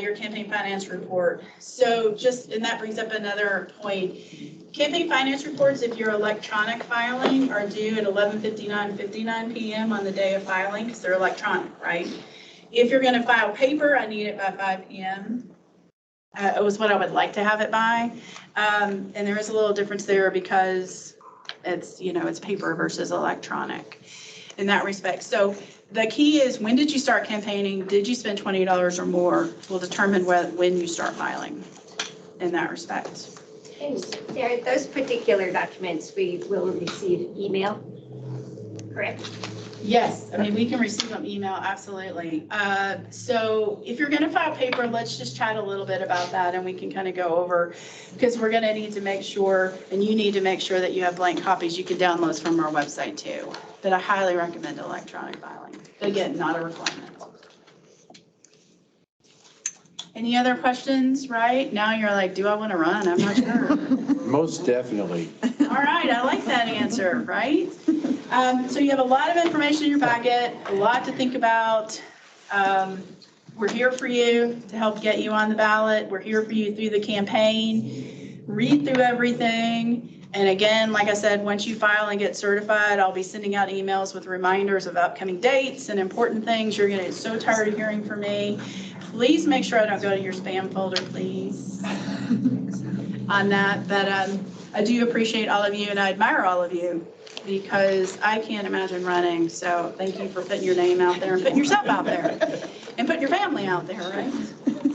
your campaign finance report. So and that brings up another point. Campaign finance reports, if you're electronic filing, are due at 11:59 p.m. on the day of filing, because they're electronic, right? If you're going to file paper, I need it by 5 p.m. It was what I would like to have it by. And there is a little difference there because it's paper versus electronic in that respect. So the key is, when did you start campaigning? Did you spend $20 or more? Will determine when you start filing in that respect. And Sarah, those particular documents we will receive email, correct? Yes, we can receive them email, absolutely. So if you're going to file paper, let's just chat a little bit about that, and we can kind of go over, because we're going to need to make sure, and you need to make sure that you have blank copies you can download from our website too. But I highly recommend electronic filing. But again, not a requirement. Any other questions, right? Now you're like, do I want to run? I'm not sure. Most definitely. All right, I like that answer, right? So you have a lot of information in your packet, a lot to think about. We're here for you to help get you on the ballot. We're here for you through the campaign. Read through everything. And again, like I said, once you file and get certified, I'll be sending out emails with reminders of upcoming dates and important things. You're gonna get so tired of hearing from me. Please make sure I don't go to your spam folder, please. On that, but I do appreciate all of you and I admire all of you because I can't imagine running. So thank you for putting your name out there and putting yourself out there and putting your family out there, right?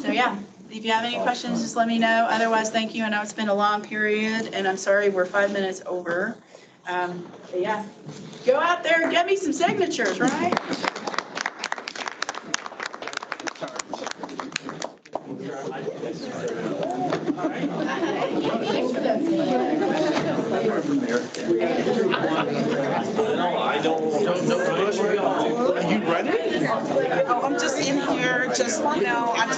So yeah. If you have any questions, just let me know. Otherwise, thank you. I know it's been a long period and I'm sorry we're 5 minutes over. But yeah, go out there and get me some signatures, right? Are you ready? Oh, I'm just in here, just, I'm just